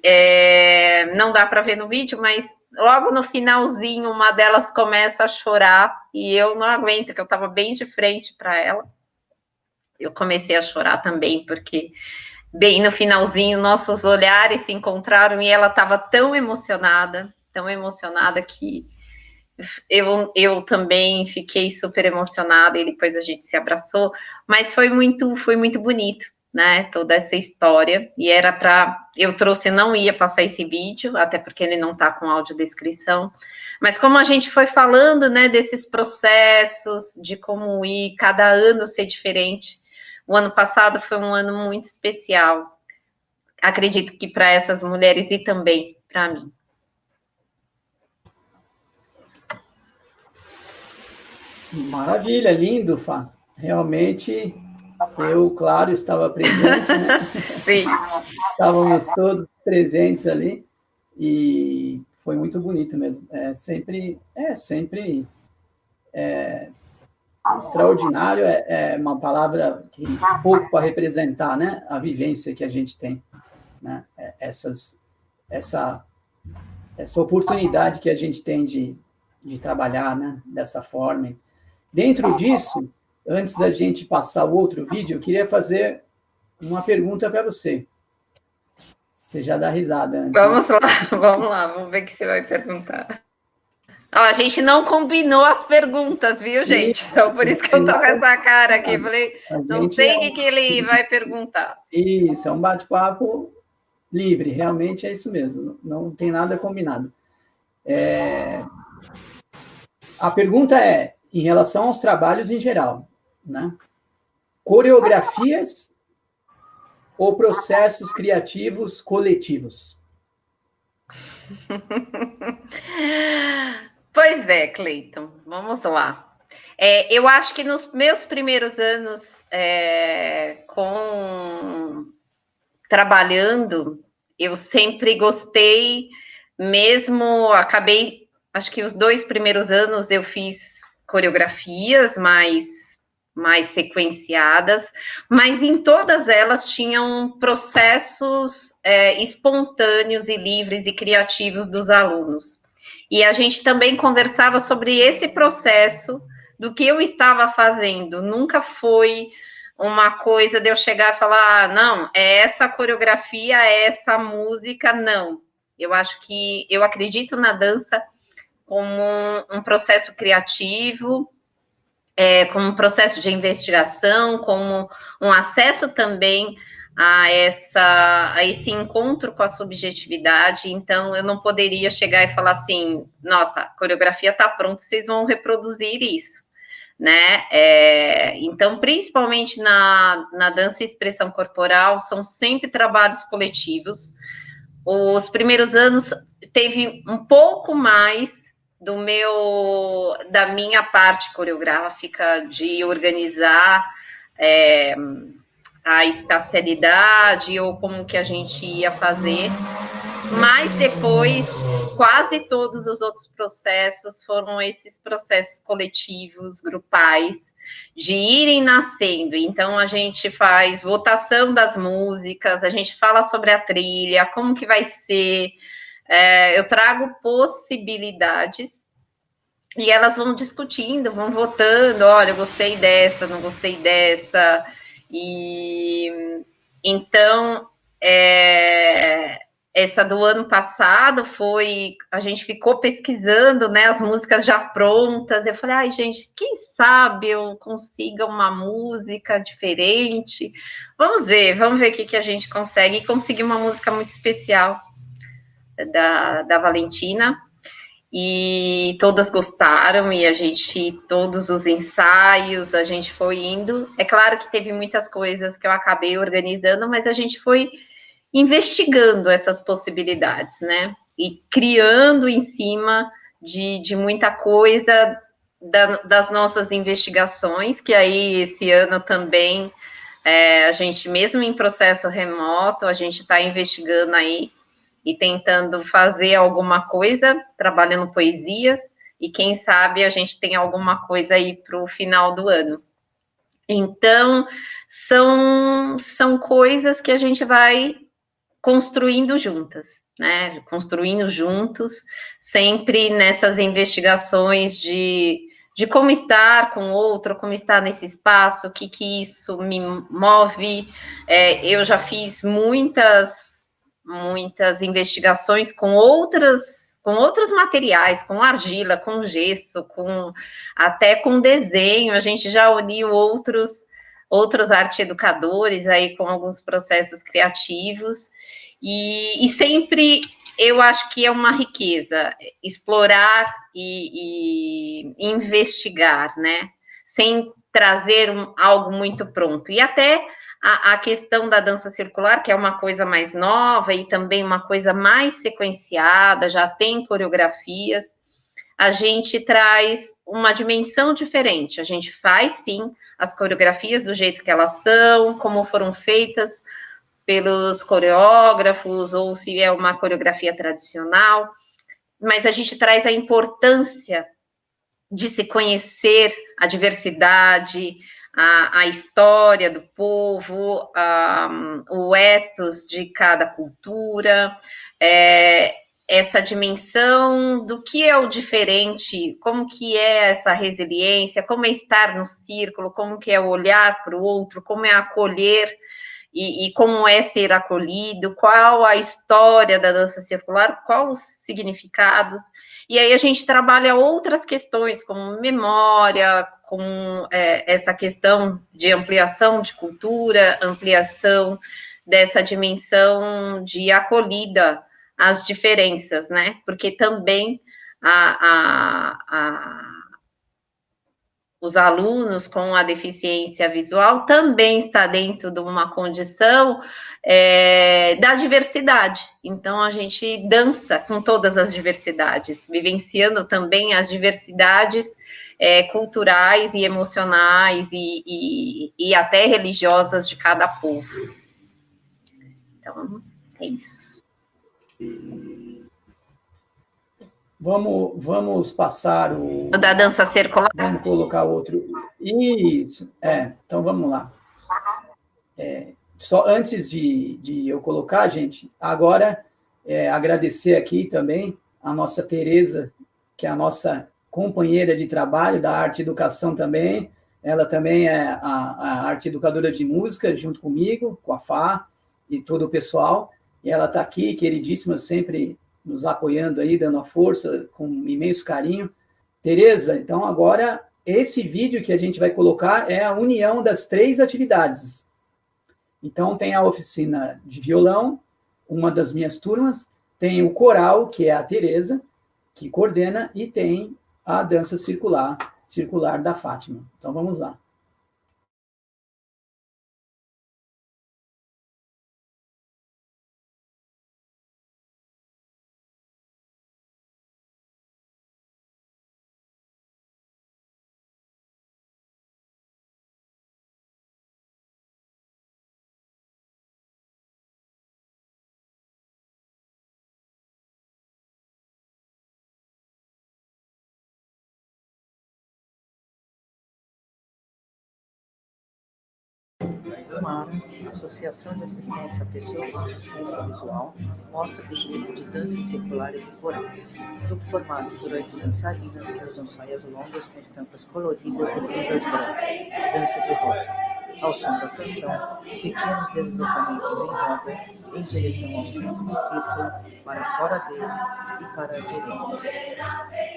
não dá para ver no vídeo, mas logo no finalzinho, uma delas começa a chorar, e eu não aguento, que eu estava bem de frente para ela. Eu comecei a chorar também, porque bem no finalzinho, nossos olhares se encontraram, e ela estava tão emocionada que eu também fiquei super emocionada, e depois a gente se abraçou, mas foi muito bonito, né, toda essa história, e era eu trouxe, não ia passar esse vídeo, até porque ele não está com audiodescrição, mas como a gente foi falando, né, desses processos, de como ir, cada ano ser diferente, o ano passado foi um ano muito especial, acredito que para essas mulheres e também para mim. Maravilha, lindo, Fá, realmente... Eu, claro, estava presente, né? Sim. Estávamos todos presentes ali, e foi muito bonito mesmo. Sempre extraordinário, é uma palavra que pouco para representar, né? A vivência que a gente tem, né? Essa oportunidade que a gente tem de trabalhar, né? Dessa forma. Dentro disso, antes da gente passar o outro vídeo, eu queria fazer uma pergunta para você. Você já dá risada antes. Vamos lá, vamos ver o que você vai perguntar. Ó, a gente não combinou as perguntas, viu, gente? Então, por isso que eu tô com essa cara aqui. Falei, não sei o que ele vai perguntar. Isso, é um bate-papo livre, realmente é isso mesmo, não tem nada combinado. A pergunta é, em relação aos trabalhos em geral, né? Coreografias ou processos criativos coletivos? Pois é, Cleiton, vamos lá. Eu acho que nos meus primeiros anos trabalhando, eu sempre gostei, mesmo acabei, acho que os 2 primeiros anos eu fiz coreografias mais sequenciadas, mas em todas elas tinham processos espontâneos e livres e criativos dos alunos. E a gente também conversava sobre esse processo do que eu estava fazendo. Nunca foi uma coisa de eu chegar e falar, não, é essa coreografia, é essa música, não. Eu acho que eu acredito na dança como um processo criativo, como um processo de investigação, como um acesso também a esse encontro com a subjetividade. Então, eu não poderia chegar e falar assim, nossa, a coreografia está pronta, vocês vão reproduzir isso, né? Então, principalmente na dança e expressão corporal, são sempre trabalhos coletivos. Os primeiros anos teve um pouco mais da minha parte coreográfica, de organizar a espacialidade ou como que a gente ia fazer, mas depois quase todos os outros processos foram esses processos coletivos, grupais, de irem nascendo. Então a gente faz votação das músicas, a gente fala sobre a trilha, como que vai ser, eu trago possibilidades e elas vão discutindo, vão votando, olha, eu gostei dessa, não gostei dessa, e então essa do ano passado a gente ficou pesquisando, né, as músicas já prontas, eu falei, ai gente, quem sabe eu consiga uma música diferente, vamos ver o que a gente consegue, e consegui uma música muito especial da Valentina, e todas gostaram, e todos os ensaios, a gente foi indo, é claro que teve muitas coisas que eu acabei organizando, mas a gente foi investigando essas possibilidades, né, e criando em cima de muita coisa das nossas investigações, que aí esse ano também, a gente, mesmo em processo remoto, a gente está investigando aí, e tentando fazer alguma coisa, trabalhando poesias, e quem sabe a gente tem alguma coisa aí para o final do ano. Então, são coisas que a gente vai construindo juntas, né? Construindo juntos, sempre nessas investigações de como estar com o outro, como estar nesse espaço, o que isso me move. Eu já fiz muitas investigações com outros materiais, com argila, com gesso, até com desenho, a gente já uniu outros arte-educadores aí com alguns processos criativos, e sempre eu acho que é uma riqueza explorar e investigar, né? Sem trazer algo muito pronto. E até a questão da dança circular, que é uma coisa mais nova e também uma coisa mais sequenciada, já tem coreografias, a gente traz uma dimensão diferente. A gente faz, sim, as coreografias do jeito que elas são, como foram feitas pelos coreógrafos, ou se é uma coreografia tradicional, mas a gente traz a importância de se conhecer a diversidade, a história do povo, o ethos de cada cultura, essa dimensão do que é o diferente, como que é essa resiliência, como é estar no círculo, como que é olhar para o outro, como é acolher e como é ser acolhido, qual a história da dança circular, quais os significados. E aí a gente trabalha outras questões, como memória, com essa questão de ampliação de cultura, ampliação dessa dimensão de acolhida às diferenças, né? Porque também os alunos com a deficiência visual também está dentro de uma condição da diversidade. Então, a gente dança com todas as diversidades, vivenciando também as diversidades culturais e emocionais e até religiosas de cada povo. Então, é isso. Vamos passar o da dança circular. Vamos colocar outro. Isso. Então, vamos lá. Só antes de eu colocar, gente, agora agradecer aqui também a nossa Tereza, que é a nossa companheira de trabalho da Arte e Educação também. Ela também é a arte educadora de música, junto comigo, com a Fá e todo o pessoal. E ela está aqui, queridíssima, sempre nos apoiando aí, dando a força, com imenso carinho. Tereza, então agora, esse vídeo que a gente vai colocar é a união das 3 atividades. Então, tem a oficina de violão, uma das minhas turmas, tem o coral, que é a Tereza, que coordena, e tem a dança circular da Fátima. Então, vamos lá. Mara, Associação de Assistência à Pessoa com Deficiência Visual, mostra do grupo de danças circulares e corais. Grupo formado por 8 dançarinas que usam saias longas com estampas coloridas e blusas brancas. Dança de roda. Ao som da canção, pequenos deslocamentos em roda em direção ao centro do círculo, para fora dele e para a direita.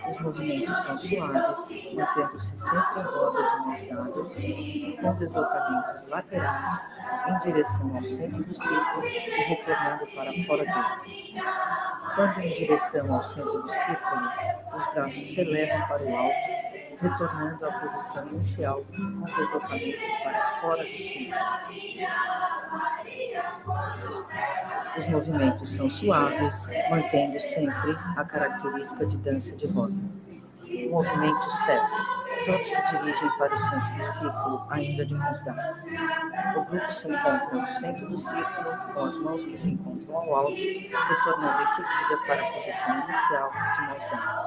Os movimentos são suaves, mantendo-se sempre em roda de mãos dadas, com deslocamentos laterais em direção ao centro do círculo e retornando para fora dele. Quando em direção ao centro do círculo, os braços se elevam para o alto, retornando à posição inicial com deslocamento para fora do círculo. Os movimentos são suaves, mantendo sempre a característica de dança de roda. O movimento cessa. Todos se dirigem para o centro do círculo, ainda de mãos dadas. O grupo se encontra no centro do círculo, com as mãos que se encontram ao alto, retornando em seguida para a posição inicial de mãos dadas.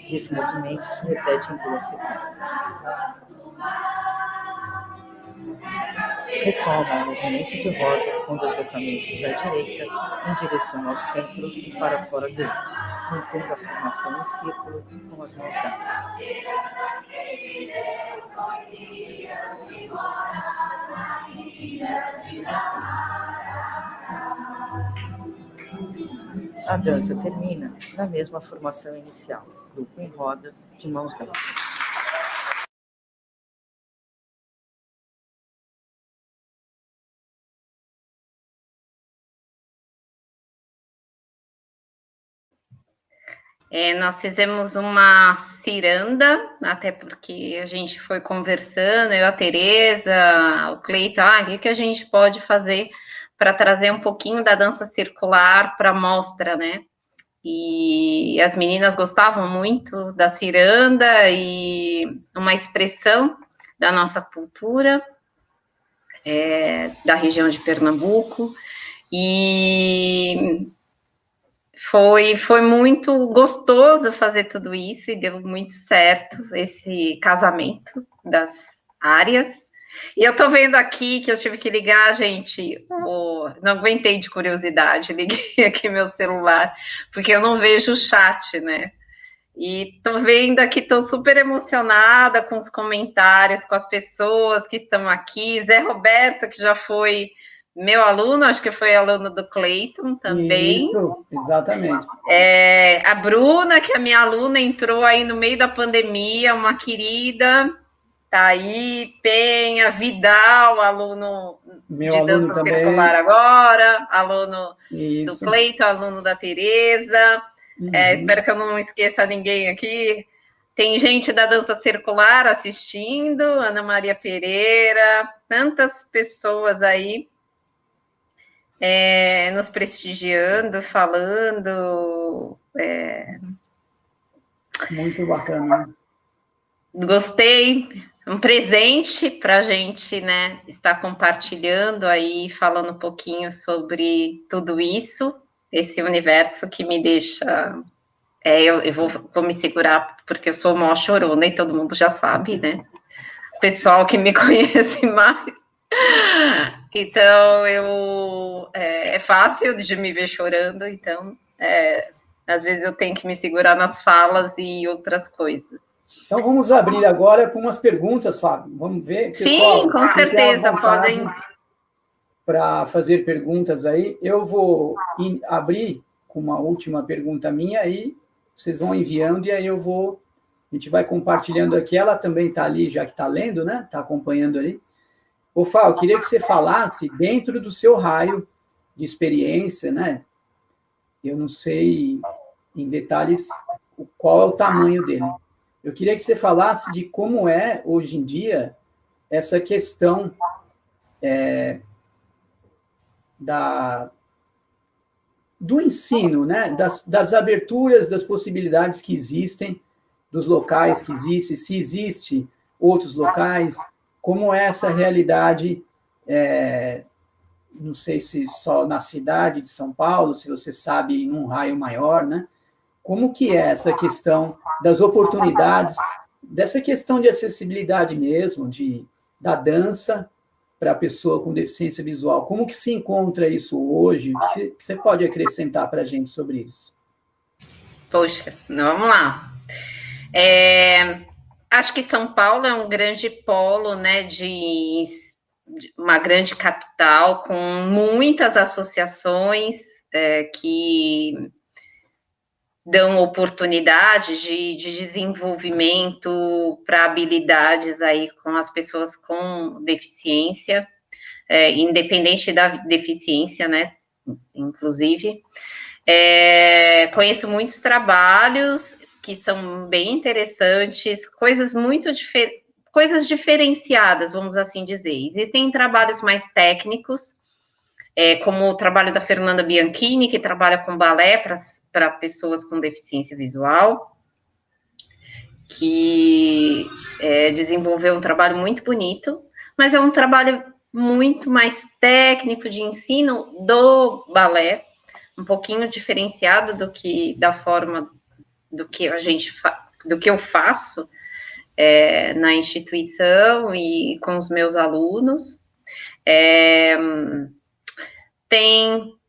Esse movimento se repete em 2 sequências. Retoma o movimento de roda com deslocamentos à direita em direção ao centro e para fora dele, mantendo a formação em círculo com as mãos dadas. A dança termina na mesma formação inicial, grupo em roda de mãos dadas. Nós fizemos uma ciranda, até porque a gente foi conversando, eu, a Tereza, o Cleiton, o que a gente pode fazer para trazer um pouquinho da dança circular para a mostra, né? E as meninas gostavam muito da ciranda e uma expressão da nossa cultura, da região de Pernambuco, e foi muito gostoso fazer tudo isso e deu muito certo esse casamento das áreas. E eu tô vendo aqui que eu tive que ligar, gente, não aguentei de curiosidade, liguei aqui meu celular, porque eu não vejo o chat, né? E tô vendo aqui, tô super emocionada com os comentários, com as pessoas que estão aqui. Zé Roberto, que já foi meu aluno, acho que foi aluno do Cleiton também. Isso, exatamente. A Bruna, que é a minha aluna, entrou aí no meio da pandemia, uma querida, tá aí. Penha, Vidal, aluno meu de aluno dança também. Circular agora, aluno Isso. do Cleiton, aluno da Tereza. Espero que eu não esqueça ninguém aqui. Tem gente da dança circular assistindo, Ana Maria Pereira, tantas pessoas aí nos prestigiando, falando. Muito bacana. Gostei, um presente para a gente, né, estar compartilhando aí, falando um pouquinho sobre tudo isso, esse universo que me deixa... eu vou me segurar, porque eu sou mó chorona e todo mundo já sabe, né? O pessoal que me conhece mais. Então, é fácil de me ver chorando, então, às vezes eu tenho que me segurar nas falas e outras coisas. Então, vamos abrir agora com umas perguntas, Fábio. Vamos ver, pessoal. Sim, com certeza, podem. Para fazer perguntas aí, eu vou abrir com uma última pergunta minha aí, vocês vão enviando e aí a gente vai compartilhando aqui. Ela também está ali, já que está lendo, né? Está acompanhando ali. Ô, Fábio, eu queria que você falasse dentro do seu raio de experiência, né? Eu não sei em detalhes qual é o tamanho dele. Eu queria que você falasse de como é, hoje em dia, essa questão do ensino, né? Das aberturas, das possibilidades que existem, dos locais que existem, se existem outros locais, como é essa realidade, não sei se só na cidade de São Paulo, se você sabe num raio maior, né? Como que é essa questão das oportunidades, dessa questão de acessibilidade mesmo, da dança para a pessoa com deficiência visual? Como que se encontra isso hoje? O que você pode acrescentar para a gente sobre isso? Poxa, vamos lá. Acho que São Paulo é um grande polo, né, de uma grande capital, com muitas associações que dão oportunidade de desenvolvimento para habilidades aí com as pessoas com deficiência, independente da deficiência, né, inclusive. Conheço muitos trabalhos que são bem interessantes, coisas diferenciadas, vamos assim dizer. Existem trabalhos mais técnicos, como o trabalho da Fernanda Bianchini, que trabalha com balé para pessoas com deficiência visual, que desenvolveu um trabalho muito bonito, mas é um trabalho muito mais técnico de ensino do balé, um pouquinho diferenciado do que eu faço na instituição e com os meus alunos.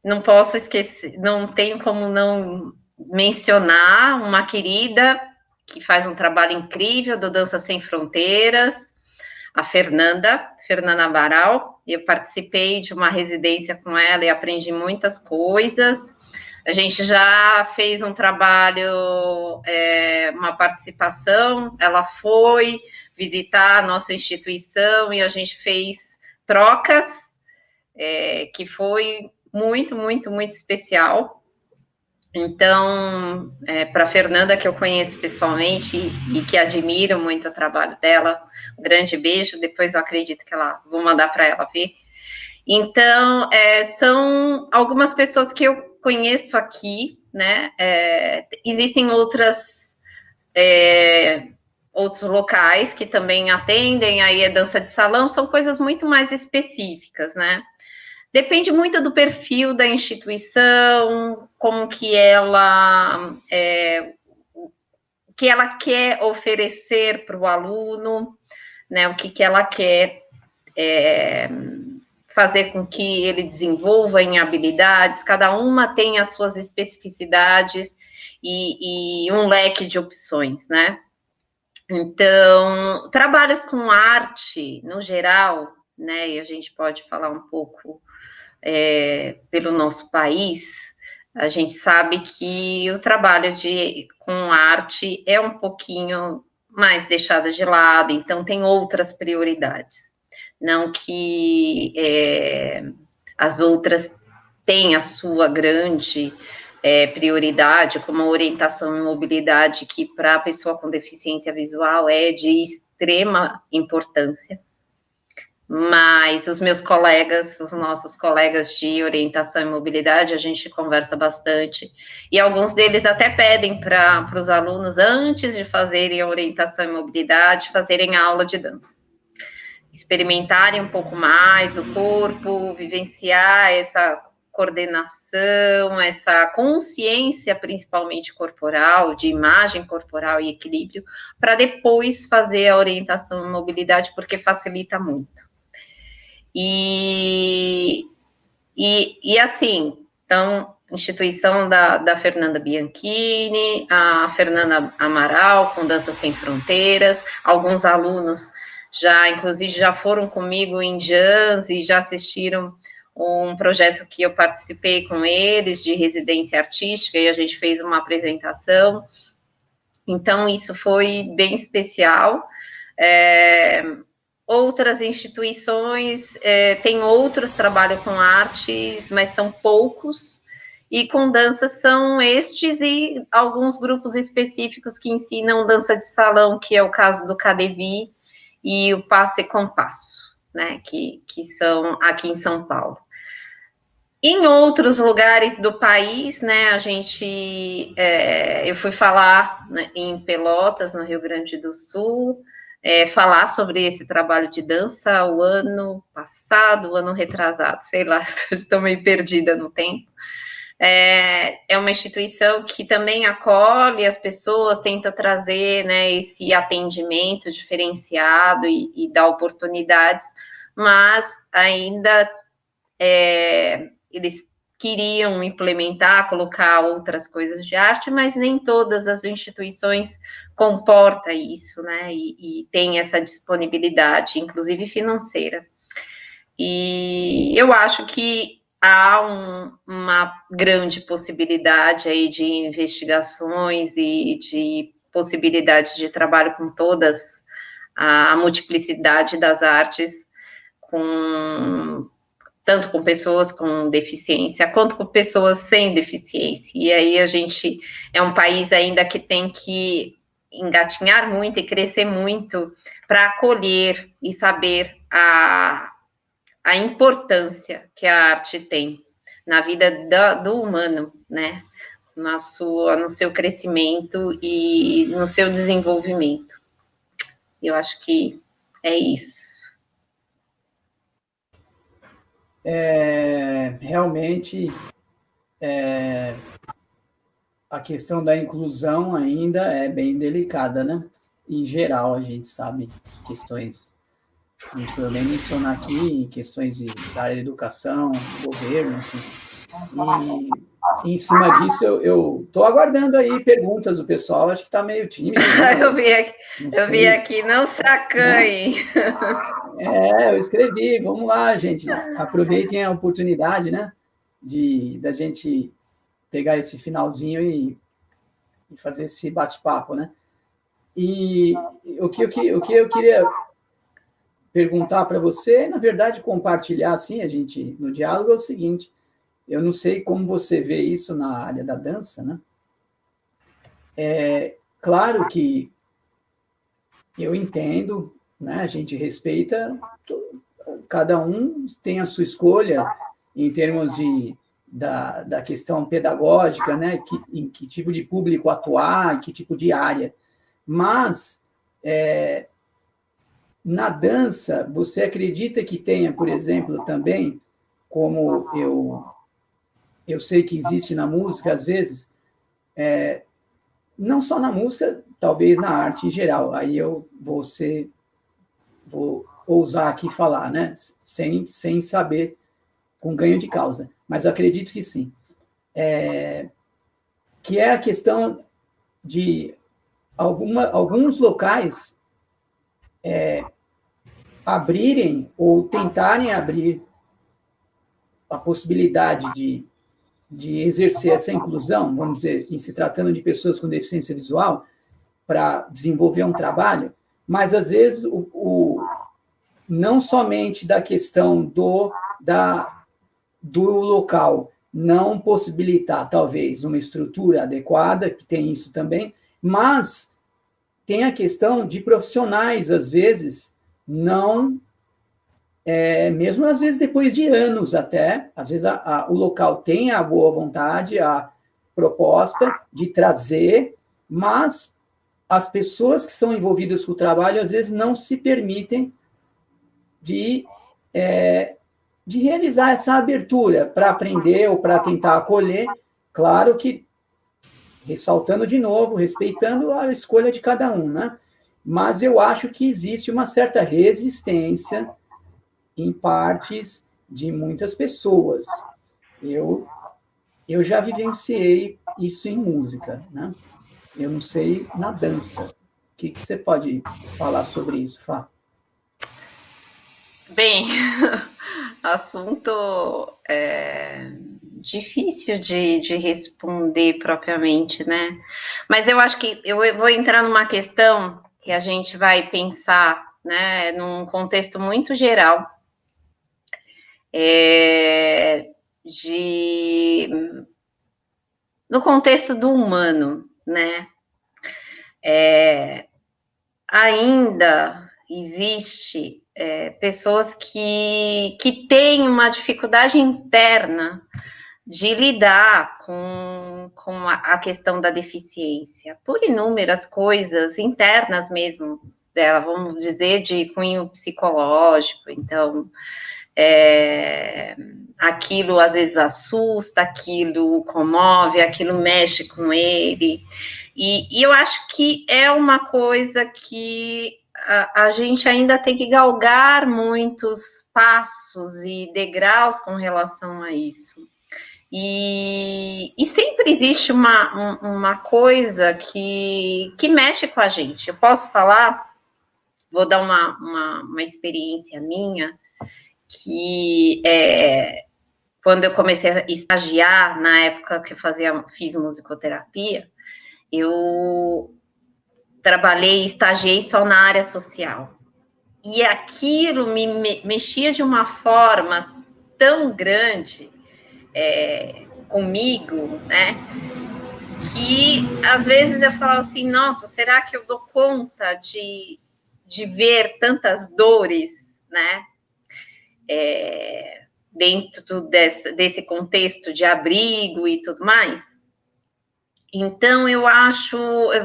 Não posso esquecer, não tenho como não mencionar uma querida que faz um trabalho incrível do Dança Sem Fronteiras, a Fernanda Amaral. Eu participei de uma residência com ela e aprendi muitas coisas. A gente já fez um trabalho, uma participação, ela foi visitar a nossa instituição e a gente fez trocas, que foi muito, muito, muito especial. Então, para a Fernanda, que eu conheço pessoalmente e que admiro muito o trabalho dela, um grande beijo. Depois eu acredito que vou mandar para ela ver. Então, são algumas pessoas que eu conheço aqui, né? Existem outros locais que também atendem, aí é dança de salão, são coisas muito mais específicas, né? Depende muito do perfil da instituição, como que ela quer oferecer para o aluno, né? O que ela quer fazer com que ele desenvolva em habilidades. Cada uma tem as suas especificidades e um leque de opções, né? Então, trabalhos com arte, no geral, né? E a gente pode falar um pouco pelo nosso país. A gente sabe que o trabalho com arte é um pouquinho mais deixado de lado, então tem outras prioridades. Não que as outras têm a sua grande prioridade, como orientação e mobilidade, que para a pessoa com deficiência visual é de extrema importância. Mas os meus colegas, os nossos colegas de orientação e mobilidade, a gente conversa bastante, e alguns deles até pedem para os alunos, antes de fazerem a orientação e mobilidade, fazerem a aula de dança. Experimentarem um pouco mais o corpo, vivenciar essa coordenação, essa consciência, principalmente corporal, de imagem corporal e equilíbrio, para depois fazer a orientação e mobilidade, porque facilita muito. E assim, então, instituição da Fernanda Bianchini, a Fernanda Amaral, com Dança Sem Fronteiras, alguns alunos inclusive, já foram comigo em jams e já assistiram um projeto que eu participei com eles, de residência artística, e a gente fez uma apresentação. Então, isso foi bem especial. Outras instituições têm outros trabalhos com artes, mas são poucos, e com dança são estes e alguns grupos específicos que ensinam dança de salão, que é o caso do Cadevi e o Passo e Compasso, né, que são aqui em São Paulo. Em outros lugares do país, né, eu fui falar, né, em Pelotas, no Rio Grande do Sul, falar sobre esse trabalho de dança o ano passado, o ano retrasado, sei lá, estou meio perdida no tempo. É uma instituição que também acolhe as pessoas, tenta trazer, né, esse atendimento diferenciado e dá oportunidades, mas ainda eles queriam implementar, colocar outras coisas de arte, mas nem todas as instituições comportam isso, né, e tem essa disponibilidade, inclusive financeira. E eu acho que há uma grande possibilidade aí de investigações e de possibilidades de trabalho com todas a multiplicidade das artes, tanto com pessoas com deficiência, quanto com pessoas sem deficiência. E aí a gente é um país ainda que tem que engatinhar muito e crescer muito para acolher e saber a importância que a arte tem na vida do humano, né? No seu crescimento e no seu desenvolvimento. Eu acho que é isso. Realmente, a questão da inclusão ainda é bem delicada, né? Em geral, a gente sabe questões, não precisa nem mencionar aqui, questões da área de educação, governo, enfim. E em cima disso, eu estou aguardando aí perguntas do pessoal, acho que está meio tímido. Né? eu vi aqui, não se acanhe. Eu escrevi, vamos lá, gente, aproveitem a oportunidade, né, da gente pegar esse finalzinho e fazer esse bate-papo, né? E o que eu queria perguntar para você, na verdade, compartilhar, assim, a gente, no diálogo, é o seguinte: eu não sei como você vê isso na área da dança, né? Claro que eu entendo, né? A gente respeita, cada um tem a sua escolha em termos da questão pedagógica, né? Em que tipo de público atuar, em que tipo de área. Mas, na dança, você acredita que tenha, por exemplo, também, como eu sei que existe na música, às vezes, não só na música, talvez na arte em geral, aí eu vou ousar aqui falar, né? Sem saber, com ganho de causa, mas eu acredito que sim. Que é a questão de alguns locais abrirem ou tentarem abrir a possibilidade de exercer essa inclusão, vamos dizer, em se tratando de pessoas com deficiência visual, para desenvolver um trabalho, mas, às vezes, não somente da questão do local, não possibilitar, talvez, uma estrutura adequada, que tem isso também, mas tem a questão de profissionais, às vezes, não... mesmo às vezes depois de anos até, às vezes o local tem a boa vontade, a proposta de trazer, mas as pessoas que são envolvidas com o trabalho, às vezes, não se permitem de realizar essa abertura para aprender ou para tentar acolher, claro que ressaltando de novo, respeitando a escolha de cada um, né? Mas eu acho que existe uma certa resistência em partes de muitas pessoas. Eu já vivenciei isso em música, né? Eu não sei na dança. O que você pode falar sobre isso, Fá? Bem, assunto difícil de responder propriamente, né? Mas eu acho que eu vou entrar numa questão que a gente vai pensar, né, num contexto muito geral, no contexto do humano, né? Ainda existe pessoas que têm uma dificuldade interna de lidar com a questão da deficiência, por inúmeras coisas internas mesmo dela, vamos dizer, de cunho psicológico. Então, aquilo às vezes assusta, aquilo comove, aquilo mexe com ele, e eu acho que é uma coisa que a gente ainda tem que galgar muitos passos e degraus com relação a isso. E sempre existe uma coisa que mexe com a gente. Eu posso falar, vou dar uma experiência minha, que quando eu comecei a estagiar, na época que eu fiz musicoterapia, eu trabalhei e estagiei só na área social. E aquilo me mexia de uma forma tão grande comigo, né? Que às vezes eu falava assim, nossa, será que eu dou conta de ver tantas dores, né? Dentro desse contexto de abrigo e tudo mais? Então, eu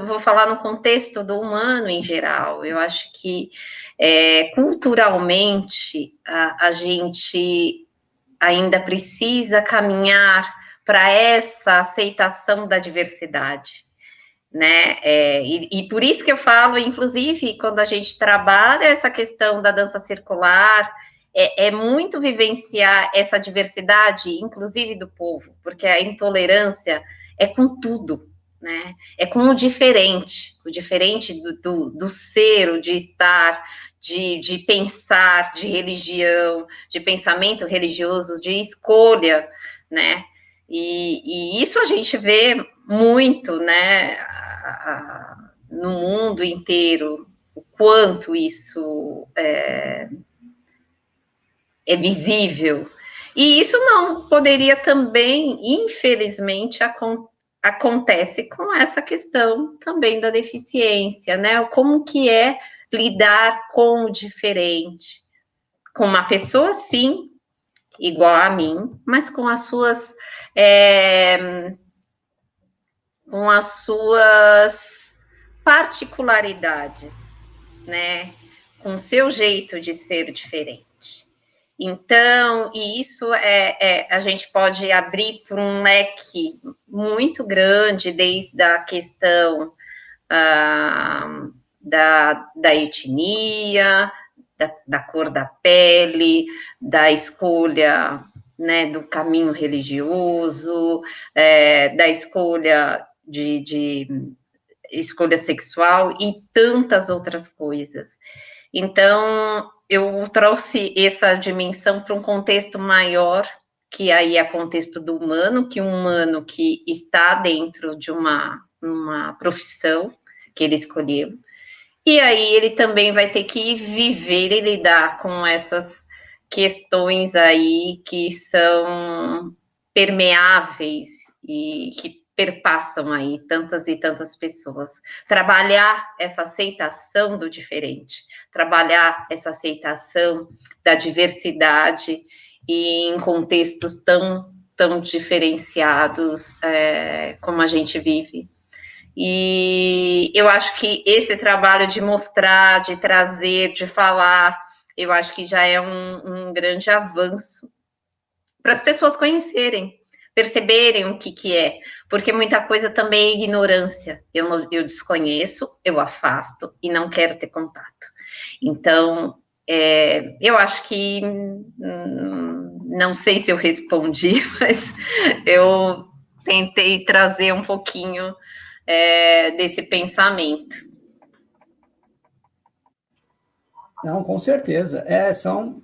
vou falar no contexto do humano em geral, eu acho que culturalmente a gente ainda precisa caminhar para essa aceitação da diversidade, né? E por isso que eu falo, inclusive, quando a gente trabalha essa questão da dança circular, é muito vivenciar essa diversidade, inclusive do povo, porque a intolerância é com tudo, né? É com o diferente do ser, o de estar, de pensar, de religião, de pensamento religioso, de escolha, né? E isso a gente vê muito, né, no mundo inteiro, o quanto isso é visível. E isso não poderia também, infelizmente, acontece com essa questão também da deficiência, né? Como que é lidar com o diferente, com uma pessoa, sim, igual a mim, mas com as suas particularidades, né? Com o seu jeito de ser diferente. Então, e isso a gente pode abrir por um leque muito grande, desde a questão da etnia, da cor da pele, da escolha, né, do caminho religioso, da escolha de escolha sexual e tantas outras coisas. Então, eu trouxe essa dimensão para um contexto maior, que aí é contexto do humano, que um humano que está dentro de uma profissão que ele escolheu, e aí ele também vai ter que viver e lidar com essas questões aí que são permeáveis e que perpassam aí tantas e tantas pessoas. Trabalhar essa aceitação do diferente, trabalhar essa aceitação da diversidade e em contextos tão diferenciados como a gente vive. E eu acho que esse trabalho de mostrar, de trazer, de falar, eu acho que já é um grande avanço para as pessoas conhecerem, perceberem o que é, porque muita coisa também é ignorância. Eu desconheço, eu afasto e não quero ter contato. Então, eu acho que não sei se eu respondi, mas eu tentei trazer um pouquinho desse pensamento. Não, com certeza. São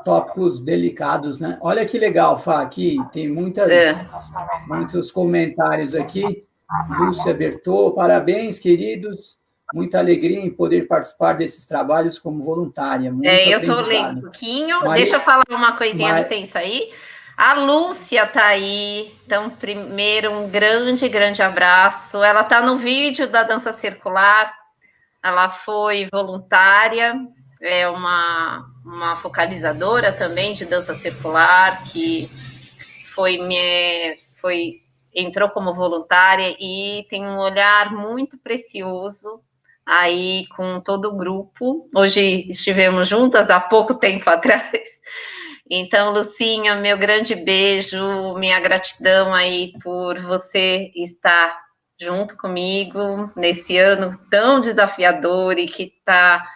tópicos delicados, né? Olha que legal, Fá, aqui tem muitos comentários aqui. Lúcia Bertô, parabéns, queridos. Muita alegria em poder participar desses trabalhos como voluntária. Muito eu estou lendo um pouquinho. Deixa eu falar uma coisinha, licença aí. A Lúcia está aí. Então, primeiro, um grande abraço. Ela está no vídeo da dança circular. Ela foi voluntária. É uma focalizadora também de dança circular, que entrou como voluntária e tem um olhar muito precioso aí com todo o grupo. Hoje estivemos juntas há pouco tempo atrás. Então, Lucinha, meu grande beijo, minha gratidão aí por você estar junto comigo nesse ano tão desafiador e que está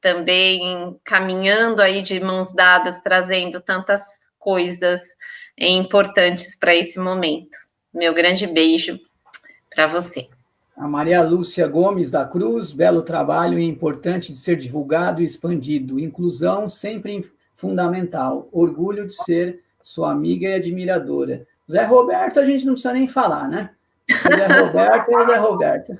também caminhando aí de mãos dadas, trazendo tantas coisas importantes para esse momento. Meu grande beijo para você. A Maria Lúcia Gomes da Cruz, belo trabalho e importante de ser divulgado e expandido. Inclusão sempre fundamental. Orgulho de ser sua amiga e admiradora. Zé Roberto, a gente não precisa nem falar, né? O Zé Roberto é o Zé Roberto.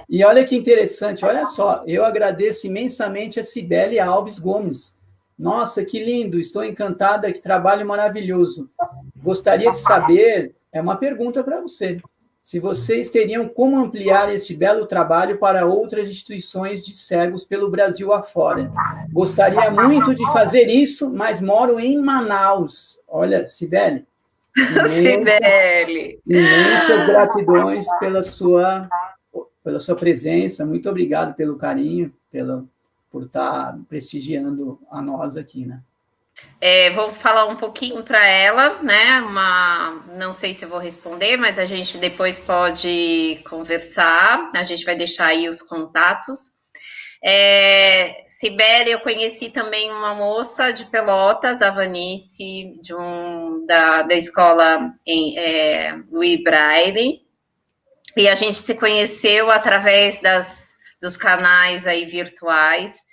E olha que interessante, olha só, eu agradeço imensamente a Cibele Alves Gomes. Nossa, que lindo, estou encantada, que trabalho maravilhoso. Gostaria de saber, é uma pergunta para você, se vocês teriam como ampliar este belo trabalho para outras instituições de cegos pelo Brasil afora. Gostaria muito de fazer isso, mas moro em Manaus. Olha, Cibele. Imensas gratidões pela sua presença, muito obrigado pelo carinho, por estar prestigiando a nós aqui, né? Vou falar um pouquinho para ela, né? Não sei se eu vou responder, mas a gente depois pode conversar. A gente vai deixar aí os contatos. Cibele, eu conheci também uma moça de Pelotas, a Vanice, da escola Louis Braille, e a gente se conheceu através dos canais aí virtuais.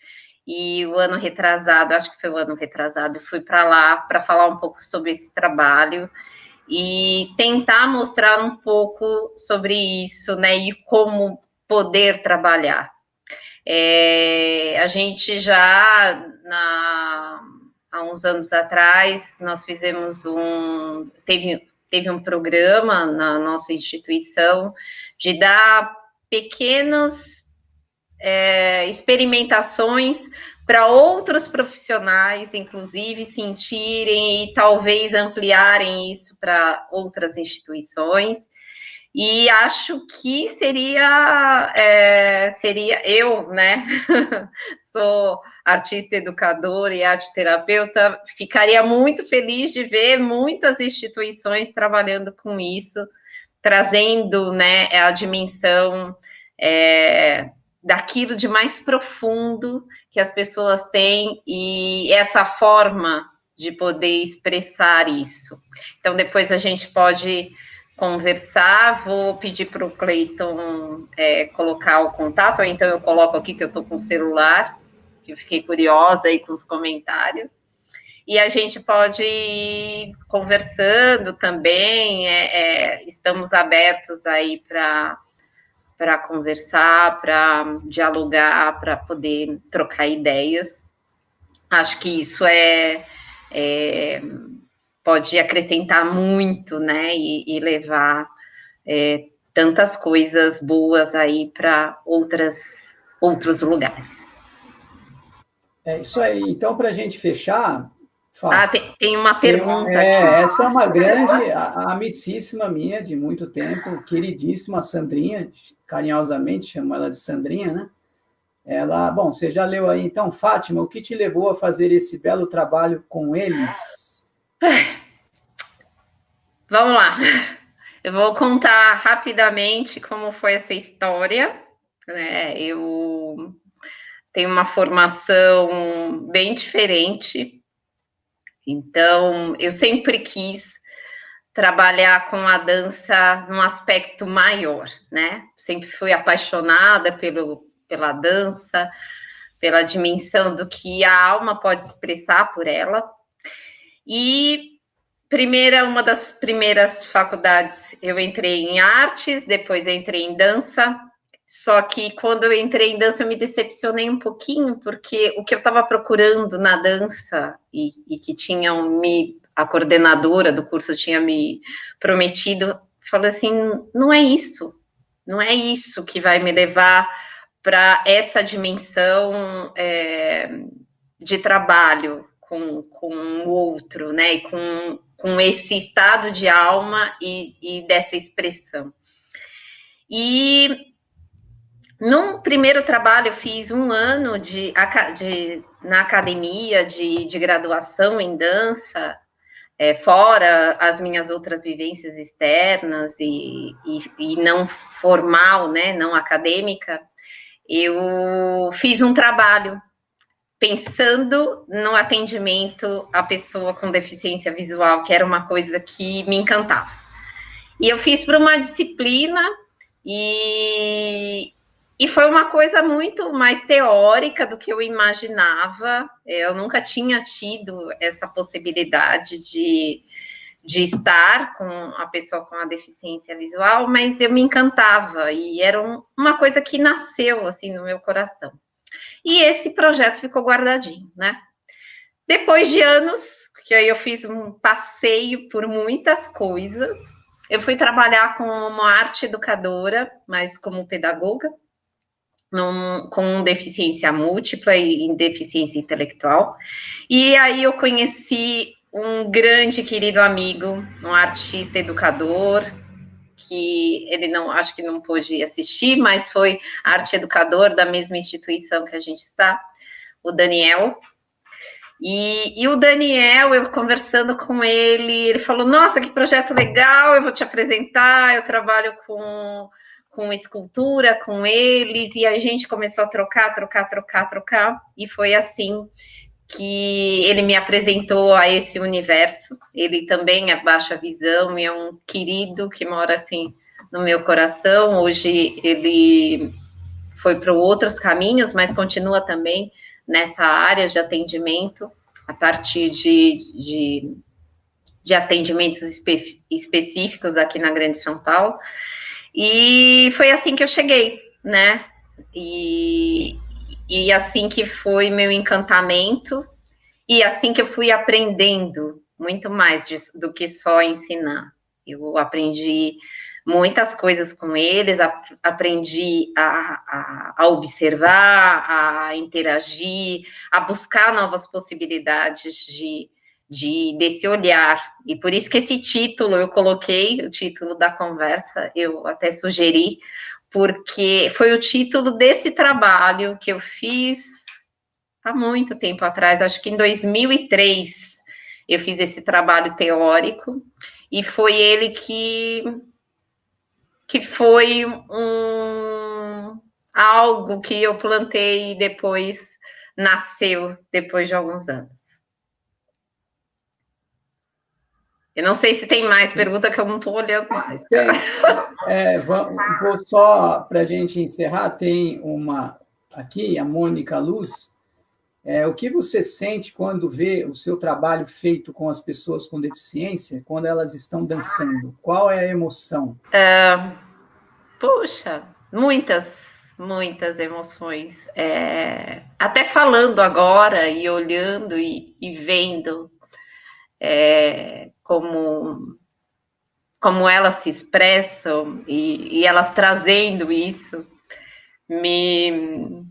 E o ano retrasado, acho que foi o ano retrasado, fui para lá para falar um pouco sobre esse trabalho e tentar mostrar um pouco sobre isso, né? E como poder trabalhar. A gente já, há uns anos atrás, nós fizemos teve um programa na nossa instituição de dar pequenas experimentações para outros profissionais, inclusive, sentirem e talvez ampliarem isso para outras instituições. E acho que seria eu, né? Sou artista educadora e arte terapeuta, ficaria muito feliz de ver muitas instituições trabalhando com isso, trazendo, né, a dimensão daquilo de mais profundo que as pessoas têm e essa forma de poder expressar isso. Então, depois a gente pode conversar, vou pedir para o Cleiton colocar o contato, ou então eu coloco aqui que eu estou com o celular, que eu fiquei curiosa aí com os comentários, e a gente pode ir conversando também, estamos abertos aí para conversar, para dialogar, para poder trocar ideias. Acho que isso é pode acrescentar muito, né, e levar tantas coisas boas aí para outros lugares. É isso aí. Então, para a gente fechar, tem uma pergunta aqui. Essa é uma grande, amicíssima minha de muito tempo, queridíssima Sandrinha, carinhosamente chamo ela de Sandrinha, né? Ela, bom, você já leu aí, então, Fátima, o que te levou a fazer esse belo trabalho com eles? Vamos lá. Eu vou contar rapidamente como foi essa história, né? Eu tenho uma formação bem diferente, então eu sempre quis trabalhar com a dança num aspecto maior, né? Sempre fui apaixonada pela dança, pela dimensão do que a alma pode expressar por ela. E uma das primeiras faculdades eu entrei em artes, depois entrei em dança. Só que quando eu entrei em dança eu me decepcionei um pouquinho, porque o que eu estava procurando na dança e que a coordenadora do curso tinha me prometido, falou assim, não é isso que vai me levar para essa dimensão de trabalho com o outro, né, e com esse estado de alma e dessa expressão. E num primeiro trabalho, eu fiz 1 ano na academia de graduação em dança, fora as minhas outras vivências externas e não formal, né, não acadêmica. Eu fiz um trabalho pensando no atendimento à pessoa com deficiência visual, que era uma coisa que me encantava. E eu fiz para uma disciplina e foi uma coisa muito mais teórica do que eu imaginava. Eu nunca tinha tido essa possibilidade de estar com a pessoa com a deficiência visual, mas eu me encantava e era uma coisa que nasceu assim no meu coração. E esse projeto ficou guardadinho, né? Depois de anos, que aí eu fiz um passeio por muitas coisas, eu fui trabalhar como arte educadora, mas como pedagoga, com deficiência múltipla e deficiência intelectual. E aí eu conheci um grande querido amigo, um artista educador, que ele acho que não pôde assistir, mas foi arte educador da mesma instituição que a gente está, o Daniel. E o Daniel, eu conversando com ele falou, nossa, que projeto legal, eu vou te apresentar, eu trabalho com escultura, com eles, e a gente começou a trocar, e foi assim que ele me apresentou a esse universo. Ele também é baixa visão e é um querido que mora assim no meu coração. Hoje ele foi para outros caminhos, mas continua também nessa área de atendimento, a partir de atendimentos específicos aqui na Grande São Paulo. E foi assim que eu cheguei, né? E assim que foi meu encantamento, e assim que eu fui aprendendo muito mais do que só ensinar. Eu aprendi muitas coisas com eles, aprendi a observar, a interagir, a buscar novas possibilidades desse olhar. E por isso que esse título, eu coloquei o título da conversa, eu até sugeri, porque foi o título desse trabalho que eu fiz há muito tempo atrás, acho que em 2003, eu fiz esse trabalho teórico, e foi ele que foi algo que eu plantei e depois nasceu, depois de alguns anos. Eu não sei se tem mais pergunta, que eu não estou olhando mais. Vou só, para a gente encerrar, tem uma aqui, a Mônica Luz. O que você sente quando vê o seu trabalho feito com as pessoas com deficiência, quando elas estão dançando? Qual é a emoção? Puxa, muitas emoções. Até falando agora e olhando e vendo, como elas se expressam e elas trazendo isso, me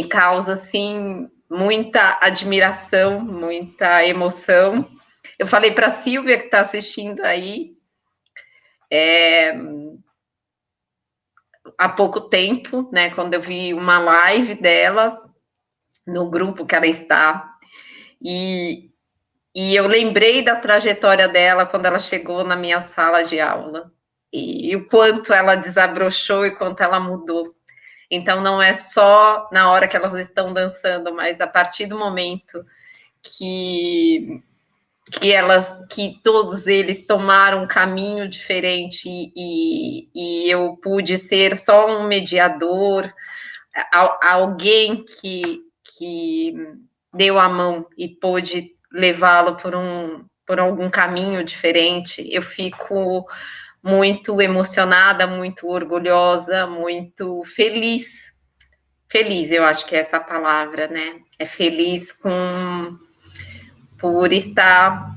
causa, assim, muita admiração, muita emoção. Eu falei para a Silvia, que está assistindo aí, há pouco tempo, né, quando eu vi uma live dela, no grupo que ela está, e eu lembrei da trajetória dela quando ela chegou na minha sala de aula, e o quanto ela desabrochou e quanto ela mudou. Então, não é só na hora que elas estão dançando, mas a partir do momento que todos eles tomaram um caminho diferente e eu pude ser só um mediador, alguém que deu a mão e pôde levá-lo por algum caminho diferente, eu fico muito emocionada, muito orgulhosa, muito feliz. Feliz, eu acho que é essa palavra, né? É feliz por estar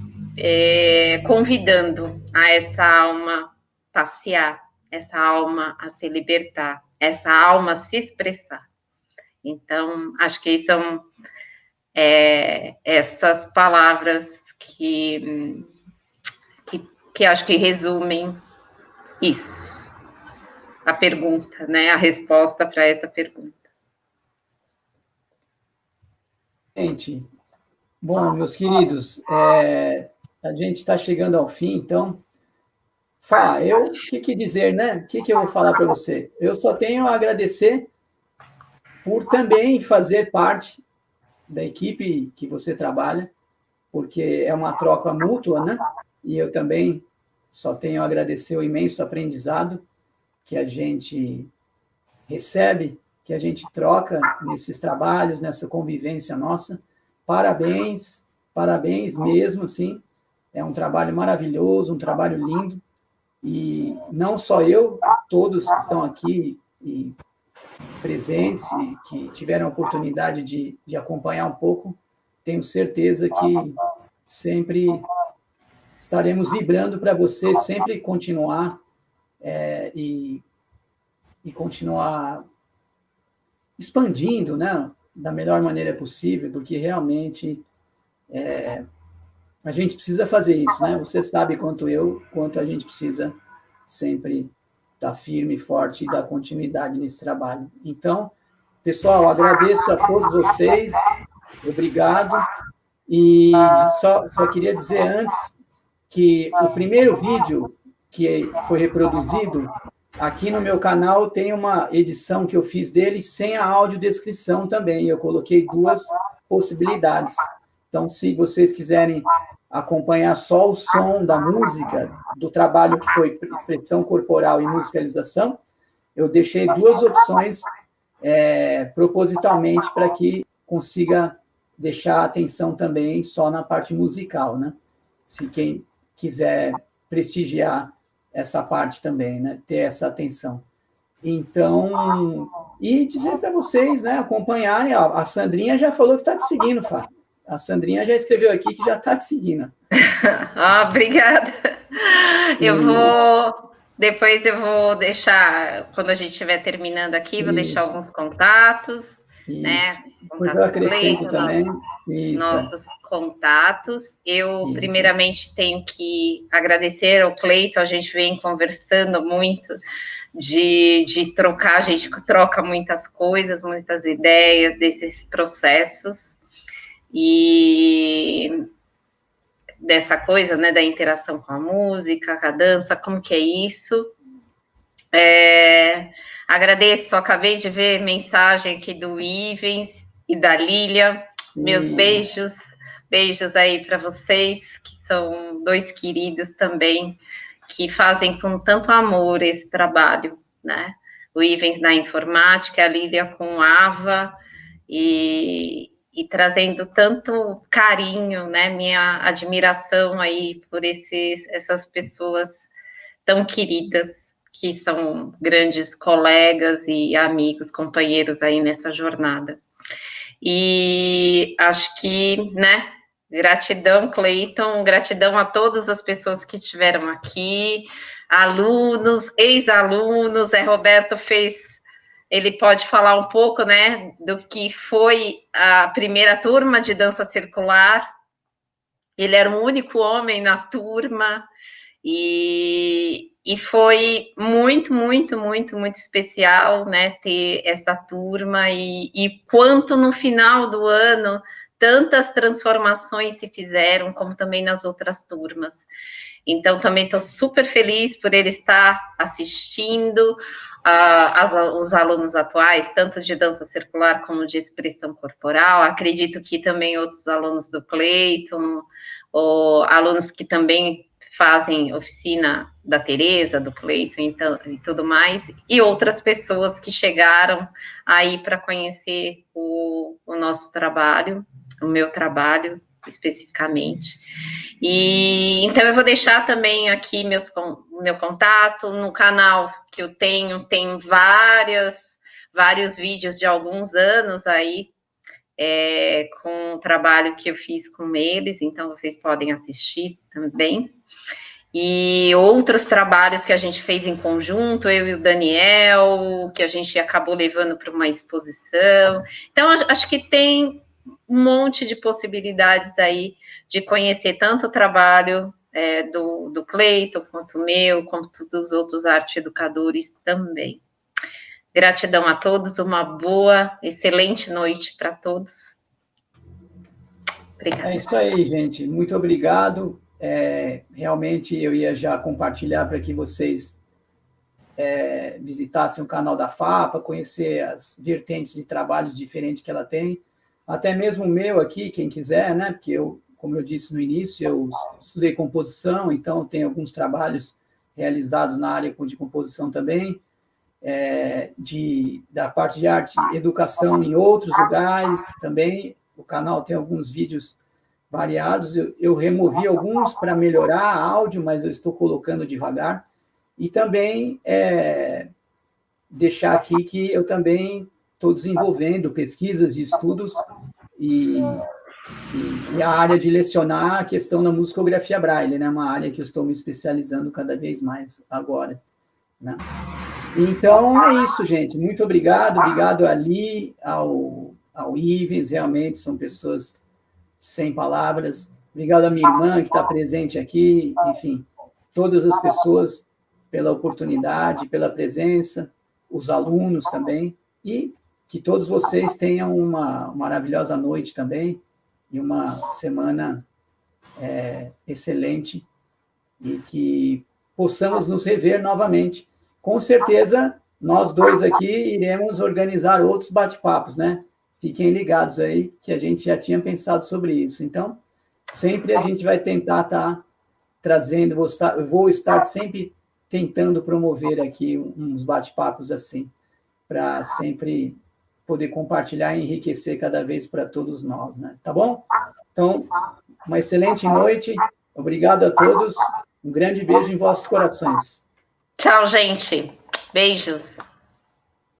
convidando a essa alma passear, essa alma a se libertar, essa alma a se expressar. Então, acho que são essas palavras que acho que resumem isso, a pergunta, né? A resposta para essa pergunta. Gente, bom, meus queridos, a gente está chegando ao fim, então, o que dizer, né? O que eu vou falar para você? Eu só tenho a agradecer por também fazer parte da equipe que você trabalha, porque é uma troca mútua, né? E eu também só tenho a agradecer o imenso aprendizado que a gente recebe, que a gente troca nesses trabalhos, nessa convivência nossa. Parabéns, parabéns mesmo, assim. É um trabalho maravilhoso, um trabalho lindo. E não só eu, todos que estão aqui e presentes e que tiveram a oportunidade de acompanhar um pouco, tenho certeza que sempre estaremos vibrando para você sempre continuar e continuar expandindo, né, da melhor maneira possível, porque realmente a gente precisa fazer isso, né? Você sabe quanto a gente precisa sempre estar firme e forte e dar continuidade nesse trabalho. Então, pessoal, agradeço a todos vocês, obrigado, e só queria dizer antes que o primeiro vídeo que foi reproduzido aqui no meu canal tem uma edição que eu fiz dele sem a audiodescrição também. Eu coloquei 2 possibilidades. Então, se vocês quiserem acompanhar só o som da música, do trabalho que foi expressão corporal e musicalização, eu deixei 2 opções propositalmente para que consiga deixar a atenção também só na parte musical, né? Se quem quiser prestigiar essa parte também, né? Ter essa atenção. Então, e dizer para vocês, né? Acompanharem. A Sandrinha já falou que está te seguindo, Fá. A Sandrinha já escreveu aqui que já está te seguindo. Obrigada. Depois eu vou deixar, quando a gente estiver terminando aqui, vou deixar alguns contatos, né? Depois eu acrescento também. Nossos contatos. Eu, primeiramente, tenho que agradecer ao Cleiton, a gente vem conversando muito de trocar, a gente troca muitas coisas, muitas ideias desses processos, e dessa coisa, né, da interação com a música, com a dança, como que é isso. Agradeço, acabei de ver mensagem aqui do Ivens e da Lília, meus beijos aí para vocês, que são 2 queridos também, que fazem com tanto amor esse trabalho, né, o Ivens na informática, a Lília com AVA, e trazendo tanto carinho, né, minha admiração aí por essas pessoas tão queridas, que são grandes colegas e amigos, companheiros aí nessa jornada. E acho que, né, Gratidão, Cleiton, gratidão a todas as pessoas que estiveram aqui, alunos, ex-alunos, Roberto ele pode falar um pouco, né, do que foi a primeira turma de dança circular. Ele era o único homem na turma, e foi muito, muito, muito, muito especial, né, ter essa turma, e quanto no final do ano tantas transformações se fizeram, como também nas outras turmas. Então, também estou super feliz por ele estar assistindo, os alunos atuais, tanto de dança circular como de expressão corporal. Acredito que também outros alunos do Cleiton, ou alunos que também fazem oficina da Tereza, do Cleiton então, e tudo mais, e outras pessoas que chegaram aí para conhecer o nosso trabalho, o meu trabalho especificamente. E então eu vou deixar também aqui meu contato no canal que eu tenho, tem vários vídeos de alguns anos aí, com o trabalho que eu fiz com eles, então vocês podem assistir também. E outros trabalhos que a gente fez em conjunto, eu e o Daniel, que a gente acabou levando para uma exposição. Então, acho que tem um monte de possibilidades aí de conhecer tanto o trabalho do Cleiton, quanto o meu, quanto dos outros arte-educadores também. Gratidão a todos, uma boa, excelente noite para todos. Obrigada. É isso aí, gente. Muito obrigado. Realmente eu ia já compartilhar para que vocês visitassem o canal da FAPA, conhecer as vertentes de trabalhos diferentes que ela tem, até mesmo o meu aqui, quem quiser, né? Porque eu, como eu disse no início, eu estudei composição, então tenho alguns trabalhos realizados na área de composição também, da parte de arte e educação em outros lugares também. O canal tem alguns vídeos variados, eu removi alguns para melhorar áudio, mas eu estou colocando devagar. E também deixar aqui que eu também estou desenvolvendo pesquisas e estudos e a área de lecionar a questão da musicografia Braille, né? Uma área que eu estou me especializando cada vez mais agora, né? Então, é isso, gente. Muito obrigado. Obrigado ali, ao Ivens, realmente são pessoas sem palavras. Obrigado à minha irmã, que está presente aqui. Enfim, todas as pessoas pela oportunidade, pela presença, os alunos também, e que todos vocês tenham uma maravilhosa noite também, e uma semana excelente, e que possamos nos rever novamente. Com certeza, nós dois aqui iremos organizar outros bate-papos, né? Fiquem ligados aí, que a gente já tinha pensado sobre isso. Então, sempre a gente vai tentar estar trazendo, eu vou estar sempre tentando promover aqui uns bate-papos assim, para sempre poder compartilhar e enriquecer cada vez para todos nós, né? Tá bom? Então, uma excelente noite, obrigado a todos, um grande beijo em vossos corações. Tchau, gente. Beijos.